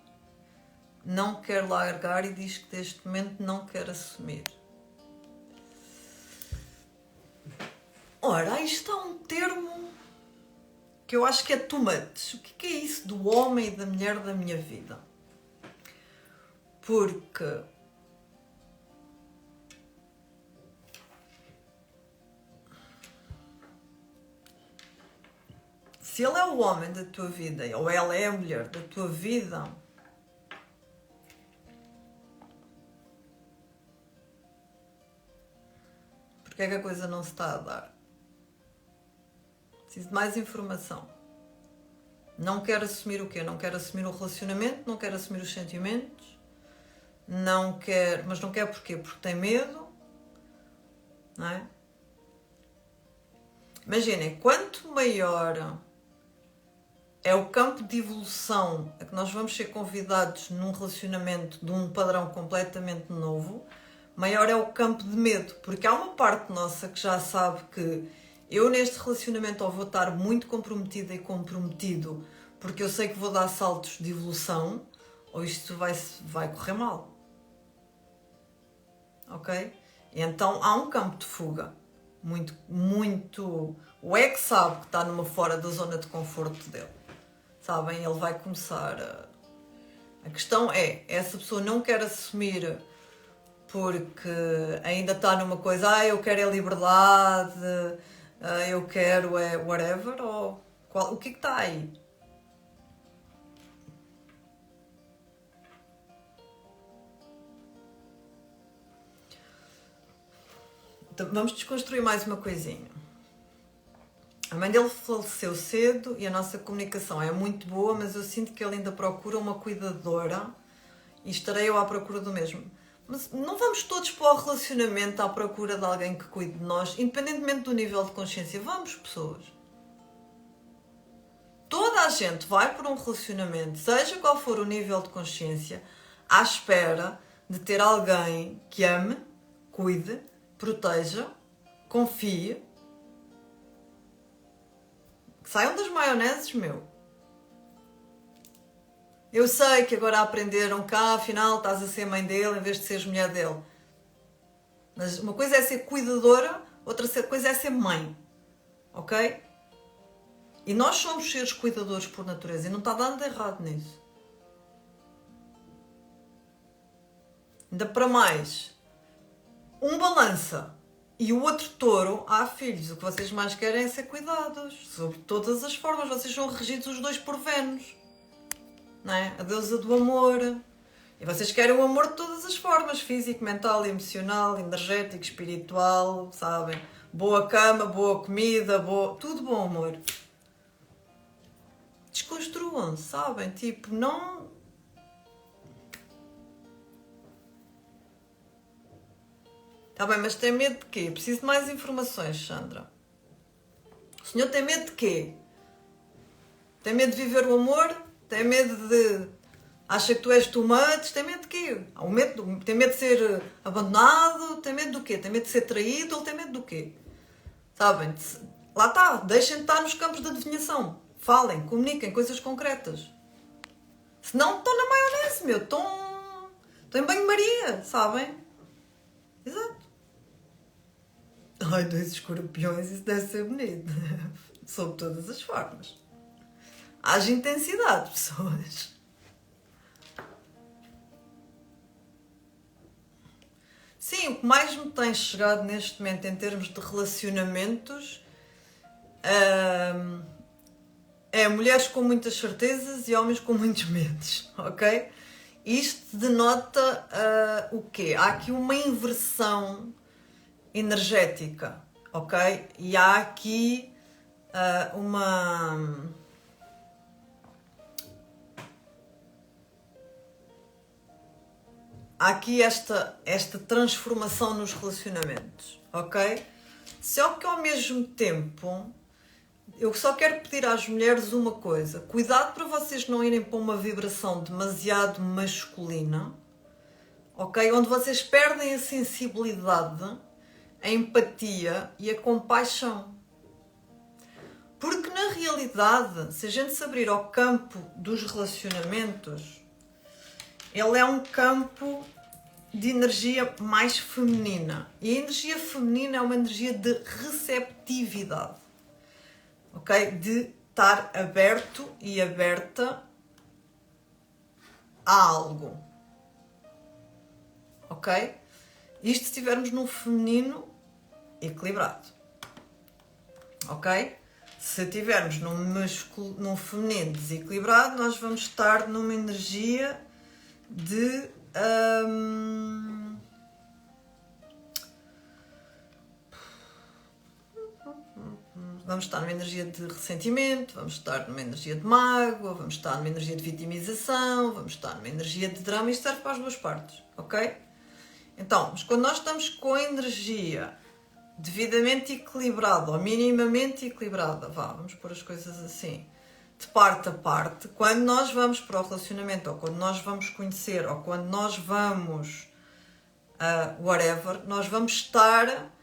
não quer largar e diz que neste momento não quer assumir? Ora, aí está um termo que eu acho que é too much. O que é isso do homem e da mulher da minha vida? Porque se ele é o homem da tua vida ou ela é a mulher da tua vida, porque é que a coisa não se está a dar? Preciso de mais informação. Não quero assumir o quê? Não quero assumir o relacionamento, não quero assumir os sentimentos, não quero, mas não quer porquê? Porque tem medo, não é? Imaginem, quanto maior é o campo de evolução a que nós vamos ser convidados num relacionamento de um padrão completamente novo, maior é o campo de medo, porque há uma parte nossa que já sabe que eu neste relacionamento ou vou estar muito comprometida e comprometido porque eu sei que vou dar saltos de evolução, ou isto vai correr mal. Ok? E então há um campo de fuga muito... O é que sabe que está fora da zona de conforto dele. Sabem? Ele vai começar a questão é, essa pessoa não quer assumir porque ainda está numa coisa, eu quero é liberdade, eu quero é whatever, ou o que está aí? Então, vamos desconstruir mais uma coisinha. A mãe dele faleceu cedo e a nossa comunicação é muito boa, mas eu sinto que ele ainda procura uma cuidadora e estarei eu à procura do mesmo. Mas não vamos todos para o relacionamento à procura de alguém que cuide de nós, independentemente do nível de consciência. Vamos, pessoas. Toda a gente vai para um relacionamento, seja qual for o nível de consciência, à espera de ter alguém que ame, cuide, proteja, confie. Saiam das maioneses, meu. Eu sei que agora aprenderam cá, afinal estás a ser mãe dele em vez de seres mulher dele. Mas uma coisa é ser cuidadora, outra coisa é ser mãe. Ok? E nós somos seres cuidadores por natureza e não está nada errado nisso. Ainda para mais, um balança e o outro touro, filhos, o que vocês mais querem é ser cuidados, sobre todas as formas. Vocês são regidos os dois por Vênus, não é? A deusa do amor. E vocês querem o amor de todas as formas, físico, mental, emocional, energético, espiritual, sabem? Boa cama, boa comida, tudo bom, amor. Desconstruam-se, sabem? Tipo, não... Está bem, mas tem medo de quê? Preciso de mais informações, Sandra. O senhor tem medo de quê? Tem medo de viver o amor? Tem medo de... Acha que tu és too much? Tem medo de quê? Tem medo de ser abandonado? Tem medo do quê? Tem medo de ser traído? Ou tem medo do quê? Sabem? Lá está. Deixem de estar nos campos de adivinhação. Falem, comuniquem coisas concretas. Senão estão na maionese, meu. Estão em banho-maria, sabem? Exato. Ai, 2 escorpiões, isso deve ser bonito. Sob todas as formas. Haja intensidade, pessoas. Sim, o que mais me tem chegado neste momento em termos de relacionamentos é mulheres com muitas certezas e homens com muitos medos, ok? Isto denota o quê? Há aqui uma inversão energética, ok? E há aqui Há aqui esta transformação nos relacionamentos, ok? Só que ao mesmo tempo, eu só quero pedir às mulheres uma coisa. Cuidado para vocês não irem para uma vibração demasiado masculina, ok? Onde vocês perdem a sensibilidade, a empatia e a compaixão. Porque na realidade, se a gente se abrir ao campo dos relacionamentos, ele é um campo de energia mais feminina. E a energia feminina é uma energia de receptividade. Ok? De estar aberto e aberta a algo. Ok? Isto se estivermos num feminino equilibrado. Ok? Se estivermos num feminino desequilibrado, nós vamos estar numa energia de vamos estar numa energia de ressentimento, vamos estar numa energia de mágoa, vamos estar numa energia de vitimização, vamos estar numa energia de drama. Isto serve para as duas partes, ok? Então, mas quando nós estamos com a energia devidamente equilibrada ou minimamente equilibrada, vamos pôr as coisas assim, de parte a parte, quando nós vamos para o relacionamento, ou quando nós vamos conhecer, ou quando nós vamos whatever, nós vamos estar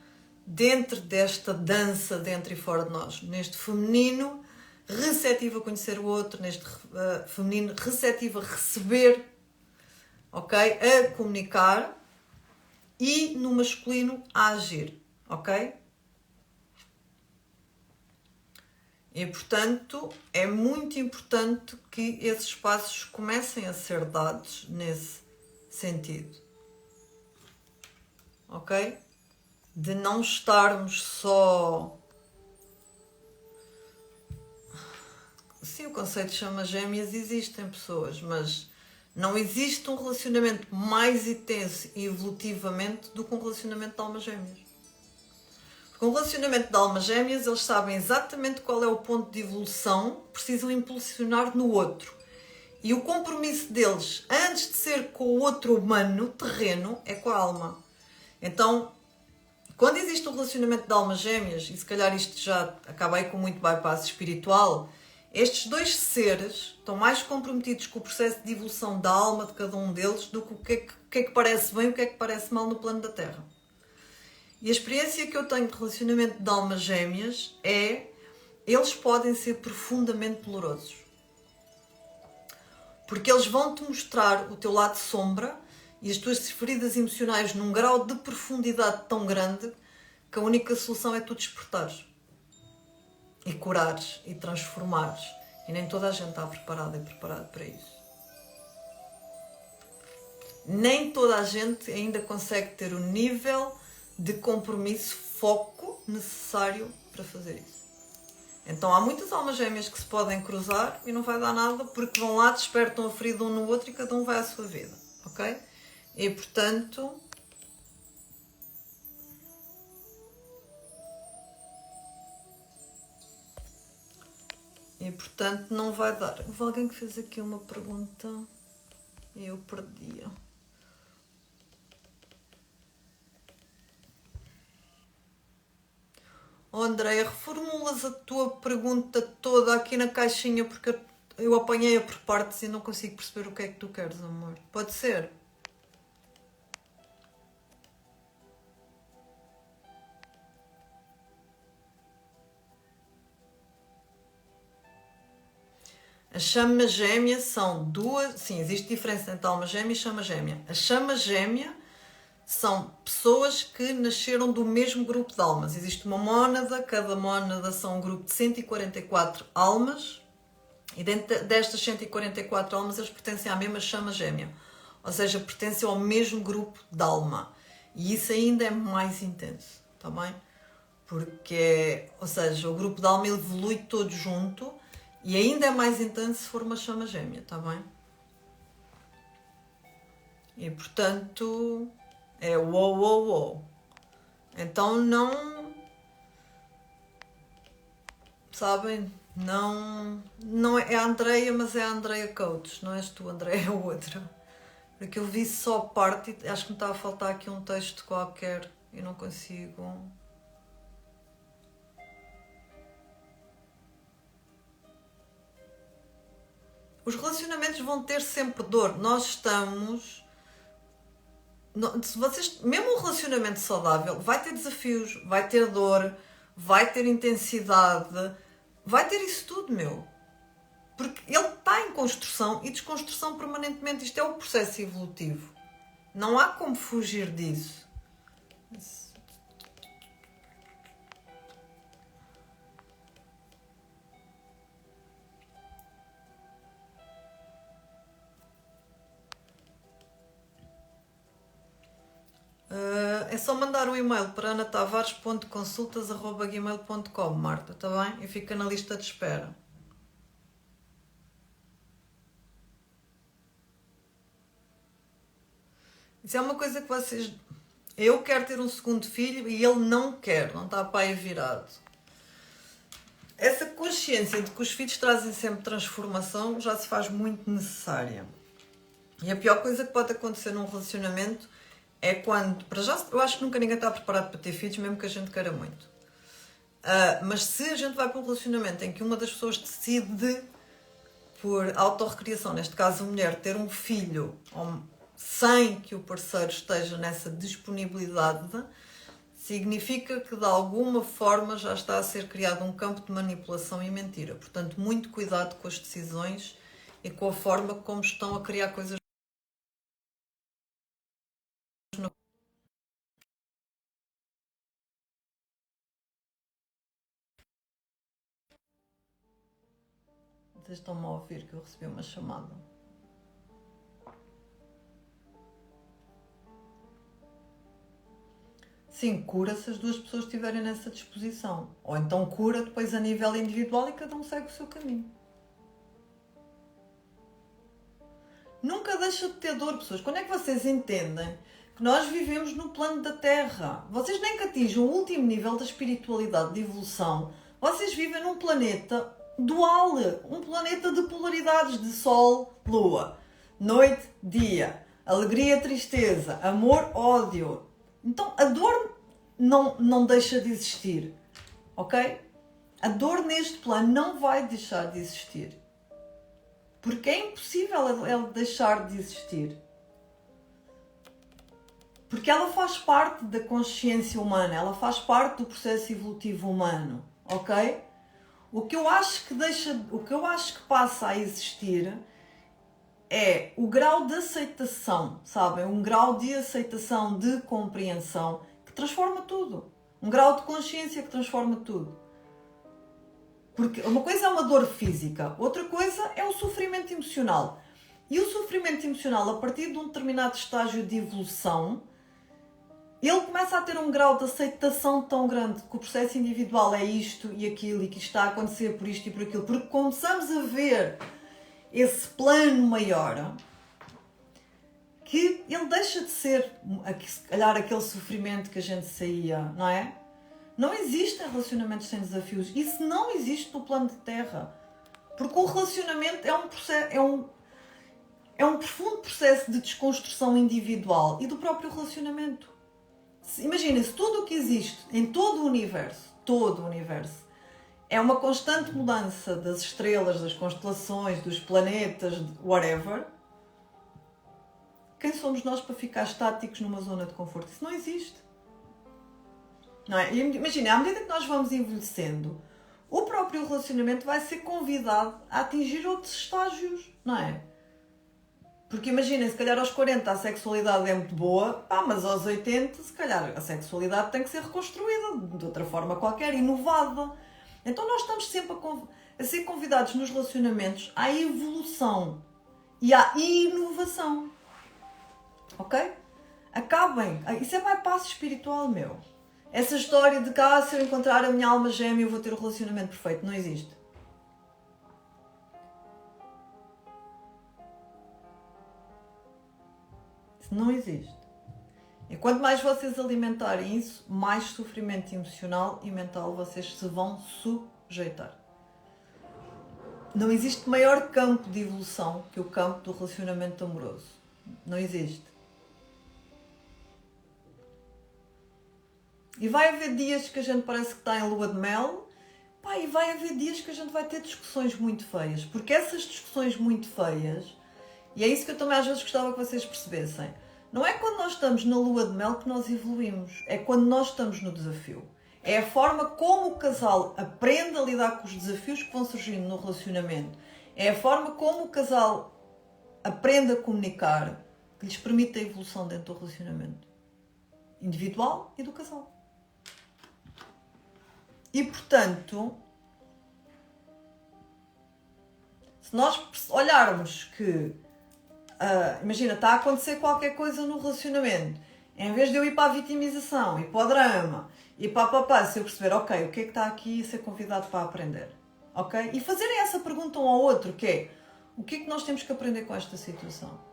dentro desta dança dentro e fora de nós, neste feminino receptivo a conhecer o outro, neste feminino receptivo a receber, ok? A comunicar, e no masculino a agir, ok? E, portanto, é muito importante que esses espaços comecem a ser dados nesse sentido. Ok? De não estarmos só... Sim, o conceito de chama gêmeas existe em pessoas, mas não existe um relacionamento mais intenso e evolutivamente do que um relacionamento de almas gêmeas. Com o relacionamento de almas gêmeas, eles sabem exatamente qual é o ponto de evolução que precisam impulsionar no outro. E o compromisso deles, antes de ser com o outro humano, terreno, é com a alma. Então, quando existe um relacionamento de almas gêmeas, e se calhar isto já acaba aí com muito bypass espiritual, estes dois seres estão mais comprometidos com o processo de evolução da alma de cada um deles do que o que é que parece bem e o que é que parece mal no plano da Terra. E a experiência que eu tenho de relacionamento de almas gêmeas é... Eles podem ser profundamente dolorosos. Porque eles vão-te mostrar o teu lado sombra e as tuas feridas emocionais num grau de profundidade tão grande que a única solução é tu despertares. E curares e transformares. E nem toda a gente está preparada e preparada para isso. nem toda a gente ainda consegue ter o nível de compromisso, foco necessário para fazer isso. Então há muitas almas gêmeas que se podem cruzar e não vai dar nada porque vão lá, despertam a ferida um no outro e cada um vai à sua vida, ok? E portanto... não vai dar. Houve alguém que fez aqui uma pergunta e eu perdi-a. Oh, Andréia, reformulas a tua pergunta toda aqui na caixinha porque eu apanhei-a por partes e não consigo perceber o que é que tu queres, amor. Pode ser? A chama gêmea são duas... Sim, existe diferença entre alma gêmea e chama gêmea. A chama gêmea são pessoas que nasceram do mesmo grupo de almas. Existe uma mónada, cada mónada são um grupo de 144 almas e dentro destas 144 almas eles pertencem à mesma chama gêmea. Ou seja, pertencem ao mesmo grupo de alma. E isso ainda é mais intenso, está bem? Porque, ou seja, o grupo de alma evolui todo junto e ainda é mais intenso se for uma chama gêmea, está bem? E portanto, é uou. Então não... Sabem? Não é a Andreia, mas é a Andreia Coates. Não és tu, Andreia, é outra. Porque eu vi só parte e acho que me está a faltar aqui um texto qualquer e não consigo... Os relacionamentos vão ter sempre dor. Nós estamos... Se vocês, mesmo um relacionamento saudável vai ter desafios, vai ter dor, vai ter intensidade, vai ter isso tudo, meu. Porque ele está em construção e desconstrução permanentemente. Isto é o processo evolutivo. Não há como fugir disso. É só mandar um e-mail para anatavares.consultas@gmail.com, Marta, está bem? E fica na lista de espera. Isso é uma coisa que vocês... Eu quero ter um segundo filho e ele não quer, não está para aí virado. Essa consciência de que os filhos trazem sempre transformação já se faz muito necessária. E a pior coisa que pode acontecer num relacionamento é quando... Para já, eu acho que nunca ninguém está preparado para ter filhos, mesmo que a gente queira muito. Mas se a gente vai para um relacionamento em que uma das pessoas decide, por autorrecriação, neste caso a mulher, ter um filho sem que o parceiro esteja nessa disponibilidade, significa que de alguma forma já está a ser criado um campo de manipulação e mentira. Portanto, muito cuidado com as decisões e com a forma como estão a criar coisas. Vocês estão-me a ouvir que eu recebi uma chamada. Sim, cura se as duas pessoas estiverem nessa disposição. Ou então cura depois a nível individual e cada um segue o seu caminho. Nunca deixa de ter dor, pessoas. Quando é que vocês entendem que nós vivemos no plano da Terra? Vocês nem que atinjam o último nível da espiritualidade, de evolução. Vocês vivem num planeta dual. Um planeta de polaridades, de Sol, Lua. Noite, dia. Alegria, tristeza. Amor, ódio. Então a dor não deixa de existir. Ok? A dor neste plano não vai deixar de existir. Porque é impossível ela deixar de existir. Porque ela faz parte da consciência humana, ela faz parte do processo evolutivo humano, ok? O que eu acho que passa a existir é o grau de aceitação, sabem? Um grau de aceitação, de compreensão, que transforma tudo. Um grau de consciência que transforma tudo. Porque uma coisa é uma dor física, outra coisa é o sofrimento emocional. E o sofrimento emocional, a partir de um determinado estágio de evolução, ele começa a ter um grau de aceitação tão grande que o processo individual é isto e aquilo e que isto está a acontecer por isto e por aquilo, porque começamos a ver esse plano maior, que ele deixa de ser, se calhar, aquele sofrimento que a gente saía, não é? Não existem relacionamentos sem desafios. Isso não existe no plano de terra. Porque o relacionamento é um processo, é um profundo processo de desconstrução individual e do próprio relacionamento. Imagina-se, tudo o que existe em todo o universo, é uma constante mudança das estrelas, das constelações, dos planetas, whatever. Quem somos nós para ficar estáticos numa zona de conforto? Isso não existe. Não é? Imagina, à medida que nós vamos envelhecendo, o próprio relacionamento vai ser convidado a atingir outros estágios, não é? Porque imaginem, se calhar aos 40 a sexualidade é muito boa, mas aos 80 se calhar a sexualidade tem que ser reconstruída de outra forma qualquer, inovada. Então nós estamos sempre a ser convidados nos relacionamentos à evolução e à inovação. Ok? Acabem. Isso é bypass espiritual, meu. Essa história de que se eu encontrar a minha alma gêmea eu vou ter o relacionamento perfeito. Não existe. Isso não existe. E quanto mais vocês alimentarem isso, mais sofrimento emocional e mental vocês se vão sujeitar. Não existe maior campo de evolução que o campo do relacionamento amoroso. Não existe. E vai haver dias que a gente parece que está em lua de mel, e vai haver dias que a gente vai ter discussões muito feias. Porque essas discussões muito feias, e é isso que eu também às vezes gostava que vocês percebessem, não é quando nós estamos na lua de mel que nós evoluímos, é quando nós estamos no desafio. É a forma como o casal aprende a lidar com os desafios que vão surgindo no relacionamento. É a forma como o casal aprende a comunicar que lhes permite a evolução dentro do relacionamento individual e do casal. E, portanto, se nós olharmos que, imagina, está a acontecer qualquer coisa no relacionamento, em vez de eu ir para a vitimização, ir para o drama, ir para se eu perceber, ok, o que é que está aqui a ser convidado para aprender? Ok? E fazerem essa pergunta um ao outro, que é, o que é que nós temos que aprender com esta situação?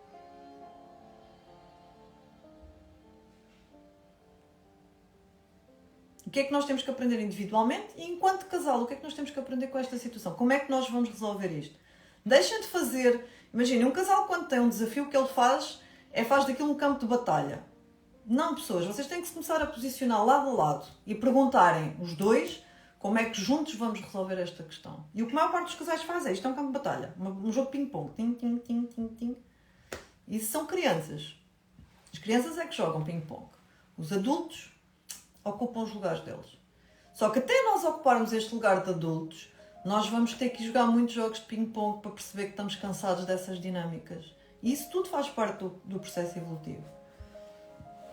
O que é que nós temos que aprender individualmente e enquanto casal, o que é que nós temos que aprender com esta situação? Como é que nós vamos resolver isto? Deixem de fazer... Imaginem, um casal quando tem um desafio, o que ele faz daquilo um campo de batalha. Não, pessoas, vocês têm que se começar a posicionar lado a lado e perguntarem, os dois, como é que juntos vamos resolver esta questão. E o que a maior parte dos casais faz é, isto é um campo de batalha, um jogo de ping-pong. Tim, tim, tim, tim, tim. Isso são crianças. As crianças é que jogam ping-pong. Os adultos ocupam os lugares deles. Só que até nós ocuparmos este lugar de adultos, nós vamos ter que jogar muitos jogos de ping-pong para perceber que estamos cansados dessas dinâmicas. E isso tudo faz parte do processo evolutivo.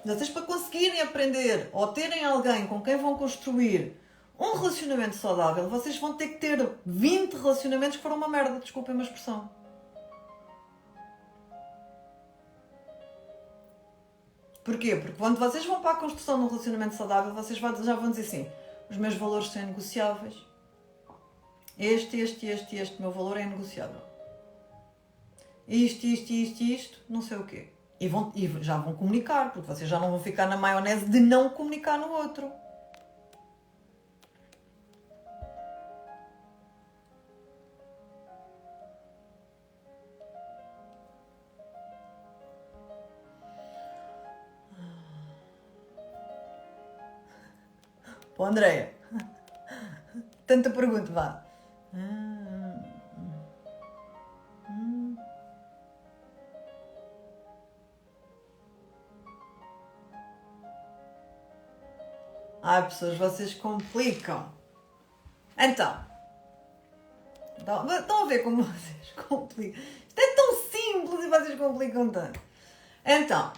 Vocês, para conseguirem aprender ou terem alguém com quem vão construir um relacionamento saudável, vocês vão ter que ter 20 relacionamentos que foram uma merda, desculpem a expressão. Porquê? Porque quando vocês vão para a construção de um relacionamento saudável, vocês já vão dizer assim, os meus valores são negociáveis. Este meu valor é negociável. Isto, não sei o quê. E já vão comunicar, porque vocês já não vão ficar na maionese de não comunicar no outro. Pô, Andréia, tanta pergunta, vá. Ai, pessoas, vocês complicam. Então, estão a ver como vocês complicam. Isto é tão simples e vocês complicam tanto. Então,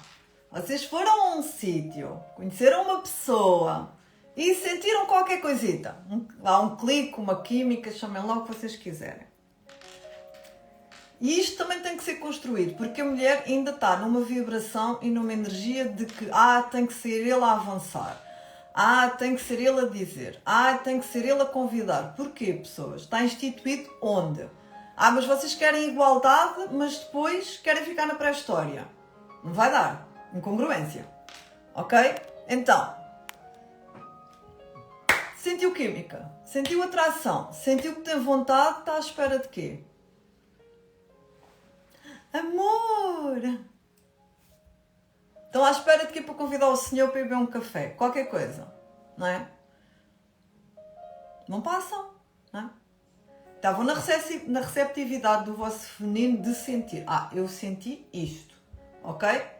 vocês foram a um sítio, conheceram uma pessoa e sentiram qualquer coisita. Há um clique, uma química, chamem lá o que vocês quiserem. E isto também tem que ser construído, porque a mulher ainda está numa vibração e numa energia de que tem que ser ele a avançar, tem que ser ele a dizer, tem que ser ele a convidar. Porquê, pessoas? Está instituído onde? Mas vocês querem igualdade, mas depois querem ficar na pré-história. Não vai dar. Incongruência. Ok? Então, sentiu química, sentiu atração, sentiu que tem vontade, está à espera de quê? Amor! Estão à espera de quê para convidar o senhor para ir beber um café? Qualquer coisa, não é? Não passam, não é? Estavam na receptividade do vosso feminino de sentir. Eu senti isto, ok?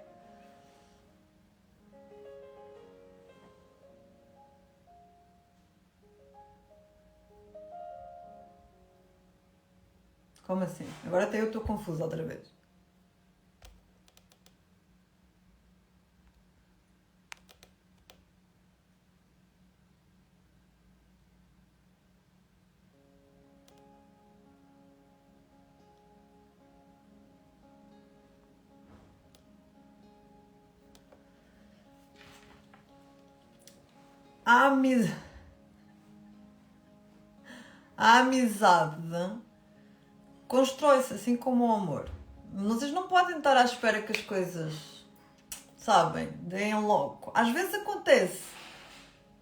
Como assim? Agora até eu estou confusa outra vez. A amizade constrói-se assim como o amor. Vocês não podem estar à espera que as coisas, sabem, deem logo. Às vezes acontece.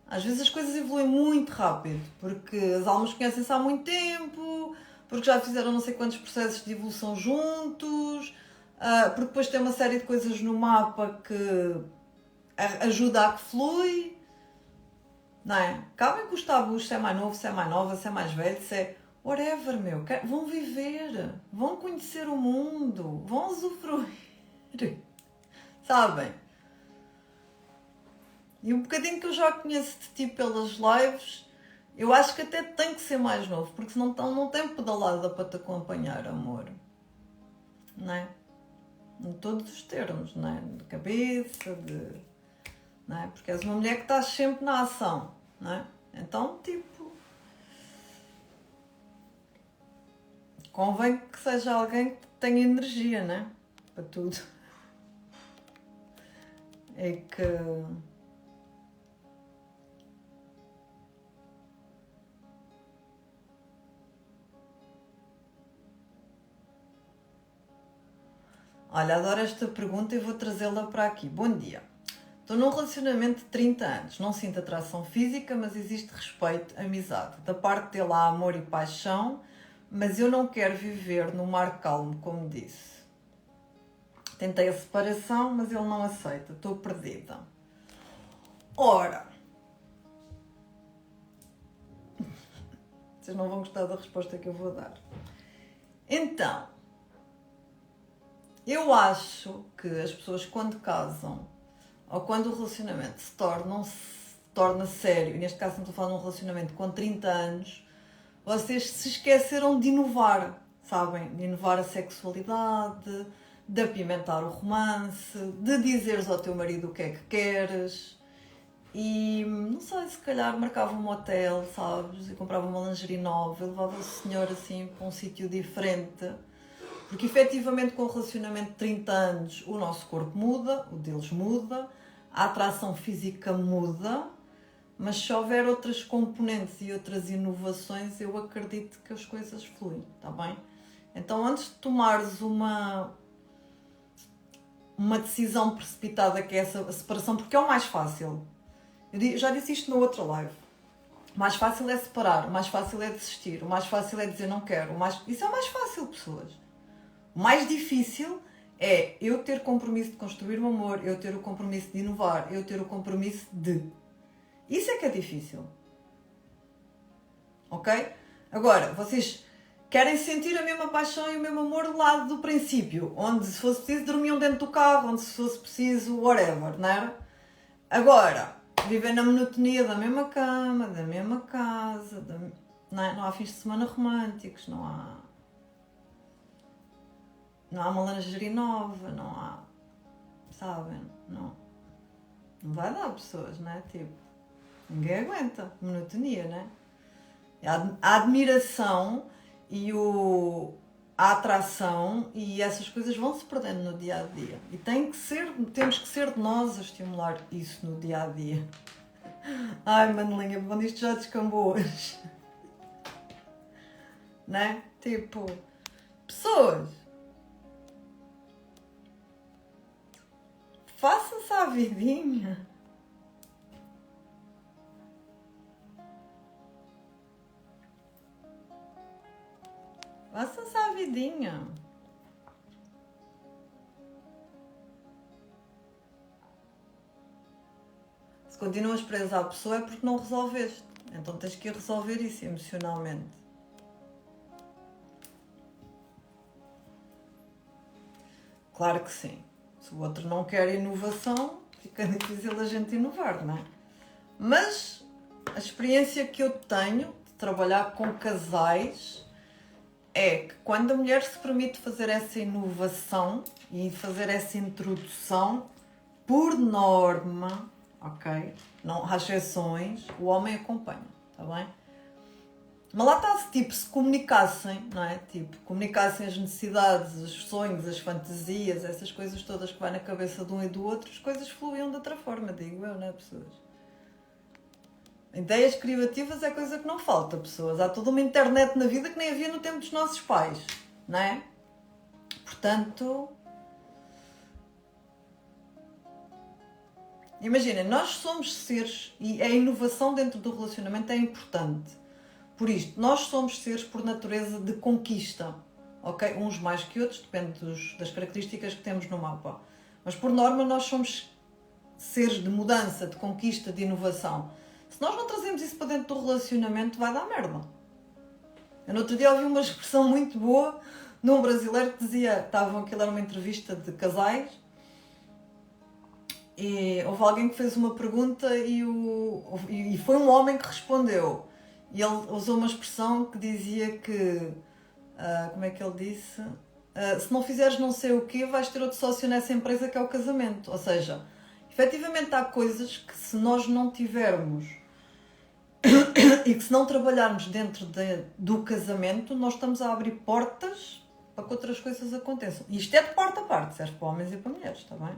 Às vezes as coisas evoluem muito rápido, porque as almas conhecem-se há muito tempo, porque já fizeram não sei quantos processos de evolução juntos, porque depois tem uma série de coisas no mapa que ajuda a que flui. Não é? Acabem com os tabus, se é mais novo, se é mais nova, se é mais velho, se é whatever, meu. Vão viver, vão conhecer o mundo, vão usufruir. Sabem? E um bocadinho que eu já conheço de ti pelas lives, eu acho que até tem que ser mais novo, porque senão não tem pedalada para te acompanhar, amor. Não é? Em todos os termos, não é? De cabeça, não é? Porque és uma mulher que estás sempre na ação, não é? Então, tipo, convém que seja alguém que tenha energia, não é? Para tudo. É que... Olha, adoro esta pergunta e vou trazê-la para aqui. Bom dia. Estou num relacionamento de 30 anos. Não sinto atração física, mas existe respeito, amizade. Da parte dele há amor e paixão, mas eu não quero viver no mar calmo, como disse. Tentei a separação, mas ele não aceita. Estou perdida. Ora... Vocês não vão gostar da resposta que eu vou dar. Então... Eu acho que as pessoas quando casam ou quando o relacionamento se torna sério, e neste caso não estou falando de um relacionamento com 30 anos, vocês se esqueceram de inovar, sabem? De inovar a sexualidade, de apimentar o romance, de dizeres ao teu marido o que é que queres e, não sei, se calhar marcava um motel, sabes? E comprava uma lingerie nova e levava o senhor assim para um sítio diferente. Porque efetivamente com o relacionamento de 30 anos o nosso corpo muda, o deles muda, a atração física muda, mas se houver outras componentes e outras inovações, eu acredito que as coisas fluem, está bem? Então antes de tomares uma decisão precipitada que é essa separação, porque é o mais fácil, eu já disse isto na outra live, o mais fácil é separar, o mais fácil é desistir, o mais fácil é dizer não quero, isso é o mais fácil, pessoas. O mais difícil é eu ter compromisso de construir um amor, eu ter o compromisso de inovar, eu ter o compromisso de... Isso é que é difícil. Ok? Agora, vocês querem sentir a mesma paixão e o mesmo amor do lado do princípio, onde se fosse preciso dormiam dentro do carro, onde se fosse preciso whatever, não é? Agora, viver na monotonia da mesma cama, da mesma casa, não há fins de semana românticos, não há uma lingerie nova, não há, sabem, não vai dar pessoas, não é? Tipo, ninguém aguenta, monotonia, não é? A admiração e a atração e essas coisas vão se perdendo no dia a dia. E temos que ser nós a estimular isso no dia a dia. Ai, Manelinha, quando isto já descambou hoje. Né? Tipo, pessoas, façam-se à vidinha. Façam-se à vidinha. Se continuas presa à pessoa é porque não resolveste. Então tens que ir resolver isso emocionalmente. Claro que sim. Se o outro não quer inovação, fica difícil a gente inovar, não é? Mas a experiência que eu tenho de trabalhar com casais é que quando a mulher se permite fazer essa inovação e fazer essa introdução, por norma, ok? Não há exceções, o homem acompanha, está bem? Mas lá está, se comunicassem, não é? Tipo, comunicassem as necessidades, os sonhos, as fantasias, essas coisas todas que vai na cabeça de um e do outro, as coisas fluíam de outra forma, digo eu, não é, pessoas? Ideias criativas é coisa que não falta, pessoas. Há toda uma internet na vida que nem havia no tempo dos nossos pais, não é? Portanto, imaginem, nós somos seres e a inovação dentro do relacionamento é importante. Por isto, nós somos seres por natureza de conquista, ok? Uns mais que outros, depende das características que temos no mapa. Mas por norma nós somos seres de mudança, de conquista, de inovação. Se nós não trazemos isso para dentro do relacionamento, vai dar merda. Eu no outro dia ouvi uma expressão muito boa de um brasileiro que dizia, aquilo era uma entrevista de casais, e houve alguém que fez uma pergunta e foi um homem que respondeu. E ele usou uma expressão que dizia que, como é que ele disse? Se não fizeres não sei o quê, vais ter outro sócio nessa empresa que é o casamento. Ou seja, efetivamente há coisas que se nós não tivermos e que se não trabalharmos dentro do casamento, nós estamos a abrir portas para que outras coisas aconteçam. E isto é de parte a parte, serve para homens e para mulheres, está bem?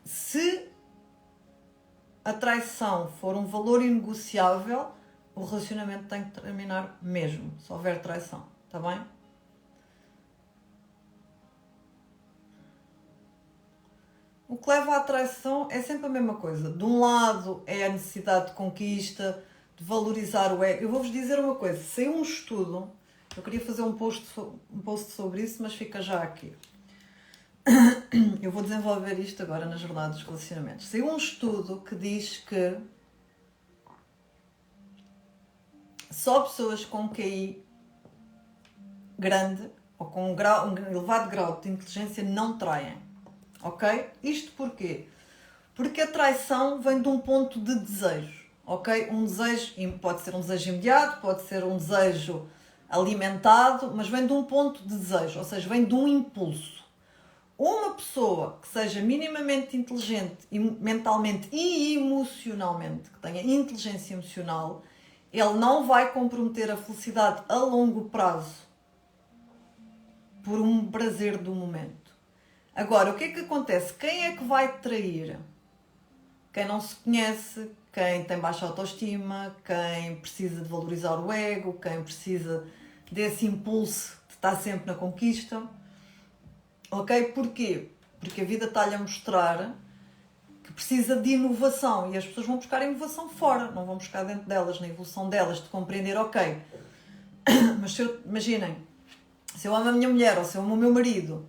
Se a traição for um valor inegociável, o relacionamento tem que terminar mesmo, se houver traição, está bem? O que leva à traição é sempre a mesma coisa. De um lado é a necessidade de conquista, de valorizar o ego. Eu vou-vos dizer uma coisa, saiu um estudo, eu queria fazer um post sobre isso, mas fica já aqui. Eu vou desenvolver isto agora na jornada dos relacionamentos. Saiu um estudo que diz que só pessoas com QI grande ou com um elevado grau de inteligência não traem. Ok? Isto porquê? Porque a traição vem de um ponto de desejo. Ok? Um desejo, pode ser um desejo imediato, pode ser um desejo alimentado, mas vem de um ponto de desejo, ou seja, vem de um impulso. Uma pessoa que seja minimamente inteligente mentalmente e emocionalmente, que tenha inteligência emocional, ele não vai comprometer a felicidade a longo prazo por um prazer do momento. Agora, o que é que acontece? Quem é que vai trair? Quem não se conhece, quem tem baixa autoestima, quem precisa de valorizar o ego, quem precisa desse impulso de estar sempre na conquista. Ok? Porquê? Porque a vida está-lhe a mostrar que precisa de inovação e as pessoas vão buscar a inovação fora, não vão buscar dentro delas, na evolução delas, de compreender, ok, mas imaginem, se eu amo a minha mulher ou se eu amo o meu marido,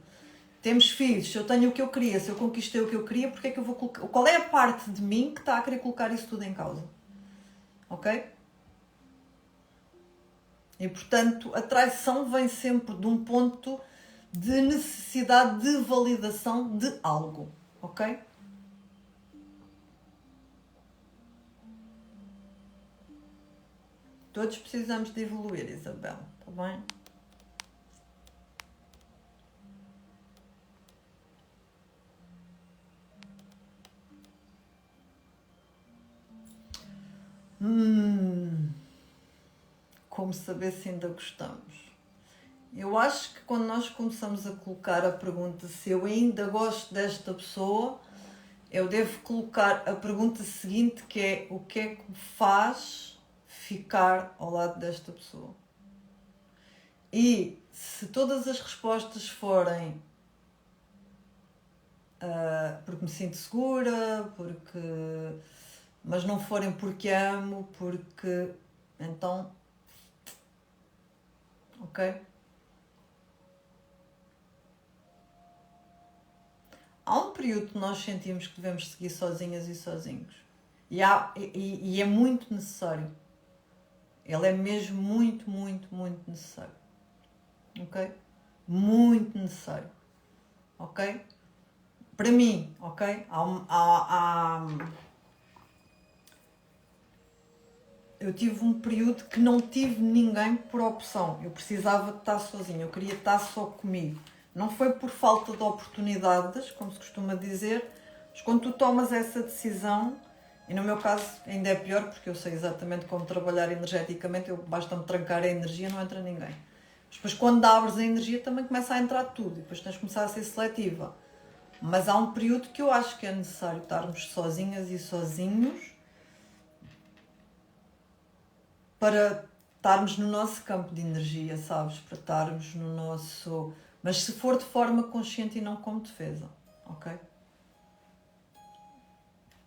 temos filhos, se eu tenho o que eu queria, se eu conquistei o que eu queria, porque é que eu vou colocar, qual é a parte de mim que está a querer colocar isso tudo em causa? Ok? E portanto a traição vem sempre de um ponto de necessidade de validação de algo, ok? Todos precisamos de evoluir, Isabel, está bem? Como saber se ainda gostamos? Eu acho que quando nós começamos a colocar a pergunta se eu ainda gosto desta pessoa, eu devo colocar a pergunta seguinte, que é: o que é que me faz ficar ao lado desta pessoa? E se todas as respostas forem porque me sinto segura, mas não forem porque amo, então, ok? Há um período que nós sentimos que devemos seguir sozinhas e sozinhos. E é muito necessário. Ele é mesmo muito, muito, muito necessário. Ok? Muito necessário. Ok? Para mim, ok? Eu tive um período que não tive ninguém por opção. Eu precisava de estar sozinha. Eu queria estar só comigo. Não foi por falta de oportunidades, como se costuma dizer, mas quando tu tomas essa decisão, e no meu caso ainda é pior, porque eu sei exatamente como trabalhar energeticamente, basta-me trancar a energia, não entra ninguém. Mas depois quando abres a energia também começa a entrar tudo, e depois tens de começar a ser seletiva. Mas há um período que eu acho que é necessário estarmos sozinhas e sozinhos para estarmos no nosso campo de energia, sabes? Para estarmos no nosso... Mas se for de forma consciente e não como defesa, ok?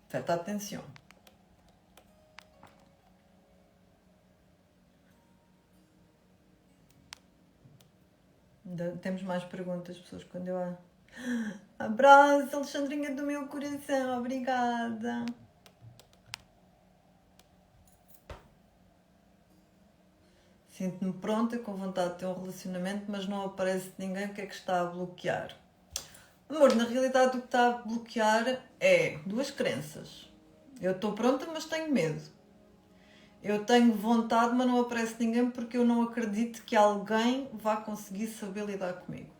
Presta atenção. Ainda temos mais perguntas, pessoas, quando eu... Abraço, Alexandrinha do meu coração, obrigada. Sinto-me pronta, com vontade de ter um relacionamento, mas não aparece ninguém. O que é que está a bloquear? Amor, na realidade o que está a bloquear é duas crenças. Eu estou pronta, mas tenho medo. Eu tenho vontade, mas não aparece ninguém porque eu não acredito que alguém vá conseguir saber lidar comigo.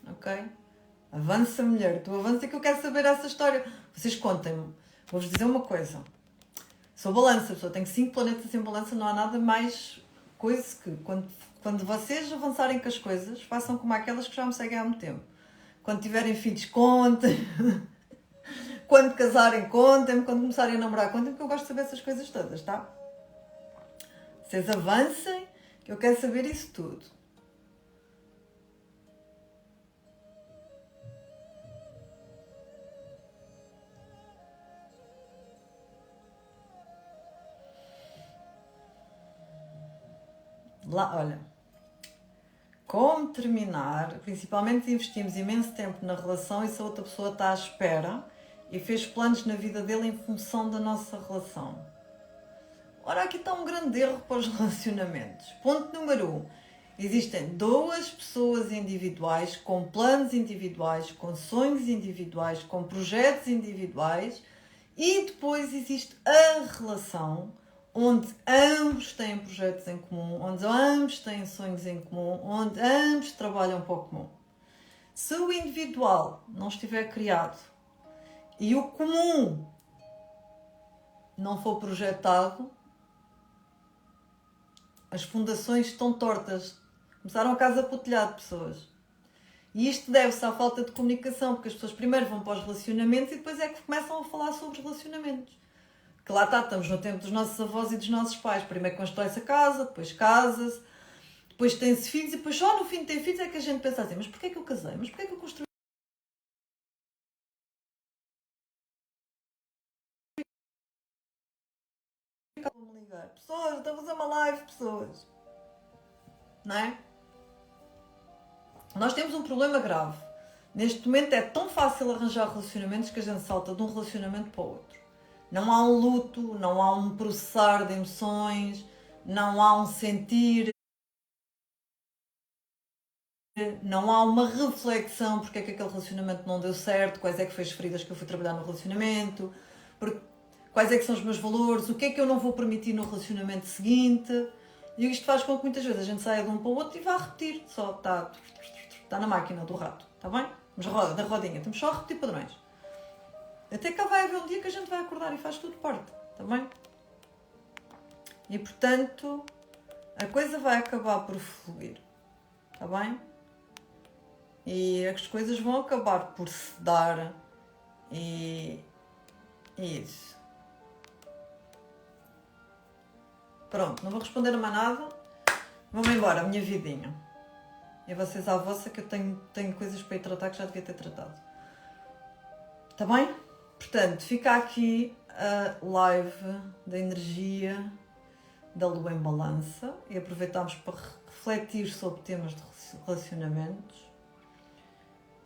Ok? Avança, mulher. Tu avança que eu quero saber essa história. Vocês contem-me. Vou-vos dizer uma coisa. Sou balança, pessoa. Tenho 5 planetas em balança. Não há nada mais coisa que... Quando vocês avançarem com as coisas, façam como aquelas que já me seguem há muito tempo. Quando tiverem filhos, contem. Quando casarem, contem-me. Quando começarem a namorar, contem-me, porque eu gosto de saber essas coisas todas, tá? Vocês avancem, que eu quero saber isso tudo. Lá, olha, como terminar, principalmente se investimos imenso tempo na relação e se a outra pessoa está à espera e fez planos na vida dele em função da nossa relação. Ora, aqui está um grande erro para os relacionamentos. Ponto número 1. Existem duas pessoas individuais, com planos individuais, com sonhos individuais, com projetos individuais, e depois existe a relação onde ambos têm projetos em comum, onde ambos têm sonhos em comum, onde ambos trabalham para o comum. Se o individual não estiver criado e o comum não for projetado, as fundações estão tortas. Começaram a casa para o telhado, pessoas. E isto deve-se à falta de comunicação, porque as pessoas primeiro vão para os relacionamentos e depois é que começam a falar sobre os relacionamentos. Que lá está, estamos no tempo dos nossos avós e dos nossos pais. Primeiro constrói-se a casa, depois casa-se, depois tem-se filhos e depois só no fim de ter filhos é que a gente pensa assim: mas porquê é que eu casei? Mas porquê é que eu construí? Vou-me ligar. Pessoas, estou a fazer uma live, pessoas. Não é? Nós temos um problema grave. Neste momento é tão fácil arranjar relacionamentos que a gente salta de um relacionamento para o outro. Não há um luto, não há um processar de emoções, não há um sentir, não há uma reflexão porque é que aquele relacionamento não deu certo, quais é que foi as feridas que eu fui trabalhar no relacionamento, quais é que são os meus valores, o que é que eu não vou permitir no relacionamento seguinte. E isto faz com que muitas vezes a gente saia de um para o outro e vá repetir, só está na máquina do rato, está bem? Mas da rodinha, estamos só a repetir padrões. Até cá vai haver um dia que a gente vai acordar e faz tudo parte, tá bem? E portanto, a coisa vai acabar por fluir, tá bem? E as coisas vão acabar por se dar e isso. Pronto, não vou responder a mais nada. Vou-me embora, a minha vidinha. E vocês à vossa, que eu tenho coisas para ir tratar que já devia ter tratado. Tá bem? Portanto, fica aqui a live da energia da lua em balança e aproveitamos para refletir sobre temas de relacionamentos.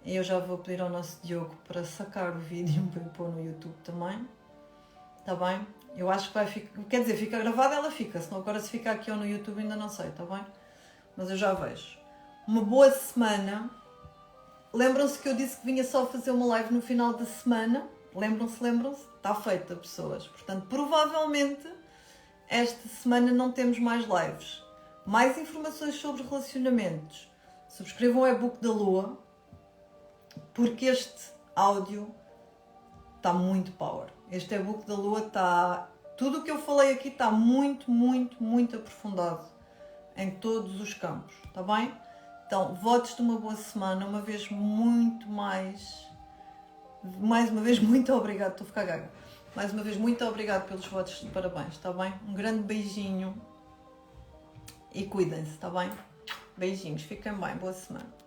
E eu já vou pedir ao nosso Diogo para sacar o vídeo para pôr no YouTube também. Tá bem? Eu acho que vai ficar... Quer dizer, fica gravada, ela fica. Senão agora se ficar aqui ou no YouTube ainda não sei, tá bem? Mas eu já vejo. Uma boa semana. Lembram-se que eu disse que vinha só fazer uma live no final da semana? Lembram-se? Está feita, pessoas. Portanto, provavelmente, esta semana não temos mais lives. Mais informações sobre relacionamentos. Subscrevam o e-book da Lua, porque este áudio está muito power. Este e-book da Lua está... Tudo o que eu falei aqui está muito, muito, muito aprofundado em todos os campos, está bem? Então, votos de uma boa semana, uma vez muito mais uma vez, muito obrigado, estou a ficar gaga. Mais uma vez, muito obrigado pelos votos de parabéns, está bem? Um grande beijinho e cuidem-se, está bem? Beijinhos, fiquem bem, boa semana.